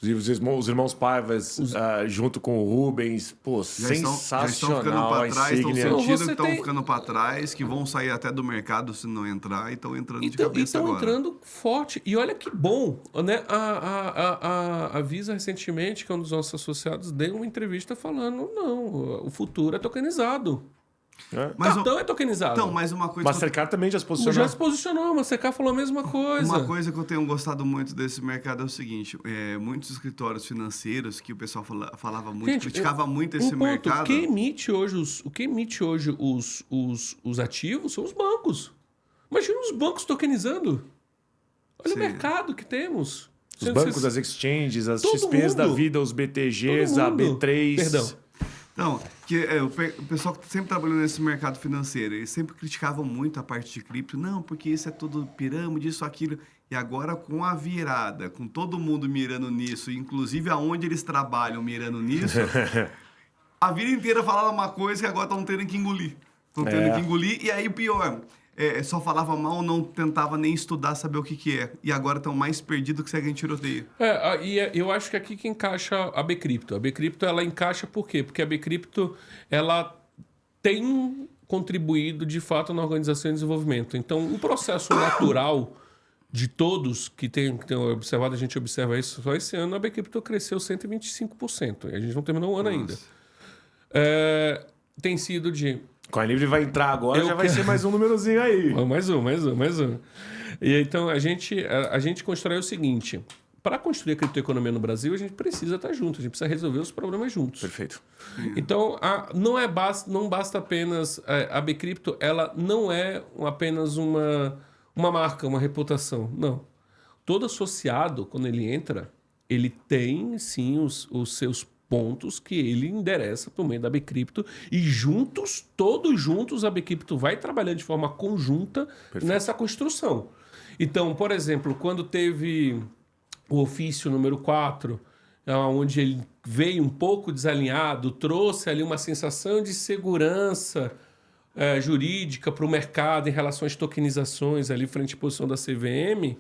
Os irmãos Paivas, junto com o Rubens, pô, Já estão ficando sensacional para a trás, estão insígnia. sentindo Você que estão tem- ficando para trás, que vão sair até do mercado se não entrar e estão entrando de Então, cabeça estão agora. entrando forte. E olha que bom, né? A Visa, recentemente, que é um dos nossos associados, deu uma entrevista falando, não, o futuro é tokenizado. Mas Cartão é tokenizado. Então, mais uma coisa que eu Mastercard também já se Já posicionou. se posicionou, mas a CK falou a mesma coisa. Uma coisa que eu tenho gostado muito desse mercado é o seguinte: muitos escritórios financeiros que o pessoal falava muito, Gente, criticava muito esse ponto, mercado. Quem emite hoje os ativos são os bancos. Imagina os bancos tokenizando. Olha Sim. o mercado que temos. Os bancos, as exchanges, as Todo XPs da mundo. vida, os BTGs, a Todo mundo. B3. Perdão. Então, o pessoal que sempre trabalhou nesse mercado financeiro, eles sempre criticavam muito a parte de cripto. Não, porque isso é tudo pirâmide, isso, aquilo. E agora, com a virada, com todo mundo mirando nisso, inclusive aonde eles trabalham mirando nisso, a vida inteira falava uma coisa que agora estão tendo que engolir. Estão tendo que engolir. E aí, o pior, só falava mal, não tentava nem estudar, saber o que é. E agora estão mais perdidos que seguem tiroteio. Eu acho que aqui que encaixa a Bcrypto. A Bcrypto, ela encaixa por quê? Porque a Bcrypto, ela tem contribuído, de fato, na organização e desenvolvimento. Então, o processo natural de todos que tem observado, a gente observa isso só esse ano, a Bcrypto cresceu 125%. E a gente não terminou o ano ainda. Tem sido de... CoinLivre vai entrar agora, já vai ser mais um númerozinho aí. Mais um. E então a gente constrói o seguinte: para construir a criptoeconomia no Brasil, a gente precisa estar junto, a gente precisa resolver os problemas juntos. Perfeito. Então não basta apenas a Bcrypto, ela não é apenas uma marca, uma reputação. Não. Todo associado, quando ele entra, ele tem sim os seus pontos que ele endereça por meio da Bcrypto e todos juntos, a Bcrypto vai trabalhar de forma conjunta nessa construção. Então, por exemplo, quando teve o ofício número 4, onde ele veio um pouco desalinhado, trouxe ali uma sensação de segurança jurídica para o mercado em relação às tokenizações ali frente à posição da CVM,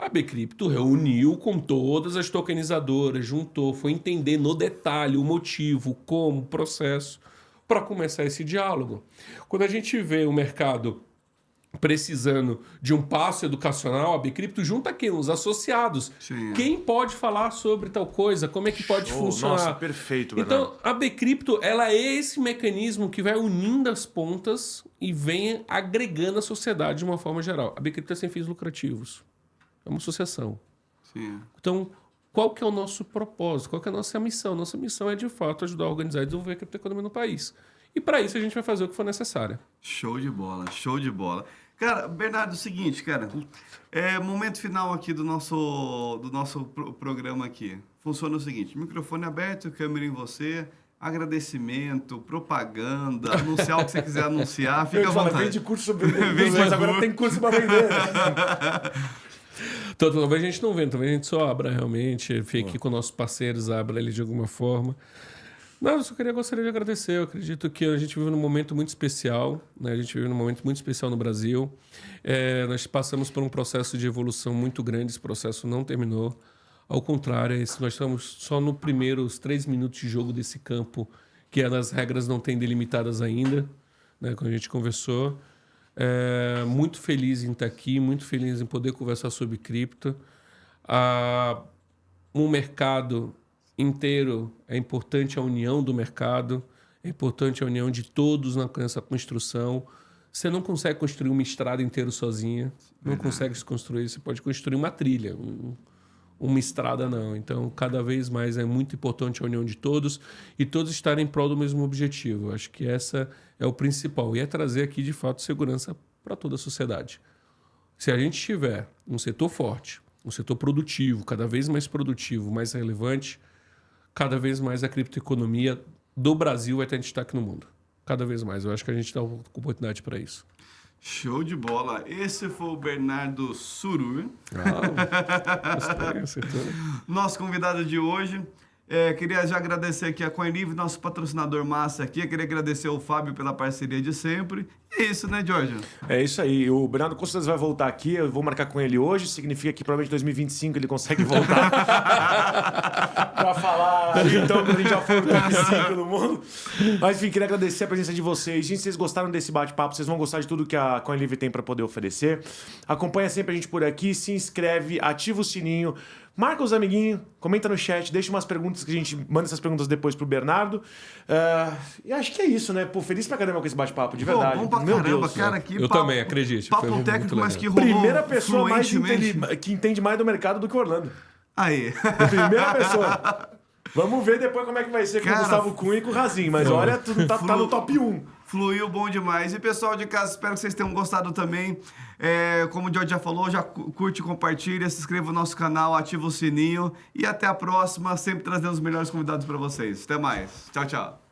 a Bcrypto reuniu com todas as tokenizadoras, juntou, foi entender no detalhe o motivo, como, o processo, para começar esse diálogo. Quando a gente vê o mercado precisando de um passo educacional, a Bcrypto junta quem? Os associados. Sim. Quem pode falar sobre tal coisa? Como é que pode funcionar? Nossa, perfeito, Bernardo. Então, a Bcrypto, ela é esse mecanismo que vai unindo as pontas e vem agregando a sociedade de uma forma geral. A Bcrypto é sem fins lucrativos. É uma associação. Sim. Então, qual que é o nosso propósito? Qual que é a nossa missão? Nossa missão é, de fato, ajudar a organizar e desenvolver a criptoeconomia no país. E, para isso, a gente vai fazer o que for necessário. Show de bola, show de bola. Cara, Bernardo, é o seguinte, cara. Momento final aqui do nosso programa aqui. Funciona o seguinte: microfone aberto, câmera em você, agradecimento, propaganda, anunciar o que você quiser anunciar, fica à vontade. Vende curso sobre vendedores, mas agora tem curso para vender. Então, talvez a gente não venda, talvez a gente só abra realmente, fique com nossos parceiros, abra ele de alguma forma. Não, eu só gostaria de agradecer. Eu acredito que a gente vive num momento muito especial, né? A gente vive num momento muito especial no Brasil. Nós passamos por um processo de evolução muito grande, esse processo não terminou. Ao contrário, nós estamos só nos primeiros 3 minutos de jogo desse campo, que as regras não têm delimitadas ainda, né? Quando a gente conversou. Muito feliz em estar aqui, muito feliz em poder conversar sobre cripto. Um mercado inteiro, é importante a união do mercado, é importante a união de todos nessa construção. Você não consegue construir uma estrada inteira sozinha, não consegue se construir, você pode construir uma trilha, uma estrada não. Então, cada vez mais é muito importante a união de todos e todos estarem em prol do mesmo objetivo. Eu acho que essa é o principal, e é trazer aqui, de fato, segurança para toda a sociedade. Se a gente tiver um setor forte, um setor produtivo, cada vez mais produtivo, mais relevante, cada vez mais a criptoeconomia do Brasil vai ter destaque no mundo. Cada vez mais. Eu acho que a gente dá uma oportunidade para isso. Show de bola. Esse foi o Bernardo Surur. Acertou. Nosso convidado de hoje. Queria já agradecer aqui a CoinLivre, nosso patrocinador massa aqui. Queria agradecer ao Fábio pela parceria de sempre. E é isso, né, Jorge? É isso aí. O Bernardo com certeza vai voltar aqui. Eu vou marcar com ele hoje. Significa que provavelmente em 2025 ele consegue voltar para falar. Então, quando a gente já for no top 5 do mundo. Mas, enfim, queria agradecer a presença de vocês. Gente, se vocês gostaram desse bate-papo, vocês vão gostar de tudo que a CoinLivre tem para poder oferecer. Acompanha sempre a gente por aqui. Se inscreve, ativa o sininho. Marca os amiguinhos, comenta no chat, deixa umas perguntas que a gente manda essas perguntas depois pro Bernardo. E acho que é isso, né? Pô, feliz pra caramba com esse bate-papo, de verdade. Bom pra Meu caramba, Deus, cara. Aqui, eu também, acredite. Papo técnico, mas que rolou primeira pessoa mais fluentemente. que entende mais do mercado do que o Orlando. Aí. Primeira pessoa. Vamos ver depois como é que vai ser com o Gustavo Cunha e com o Razinho. Mas olha, tu tá no top 1. Fluiu bom demais. E pessoal de casa, espero que vocês tenham gostado também. Como o George já falou, já curte, compartilha, se inscreva no nosso canal, ativa o sininho. E até a próxima, sempre trazendo os melhores convidados para vocês. Até mais. Tchau, tchau.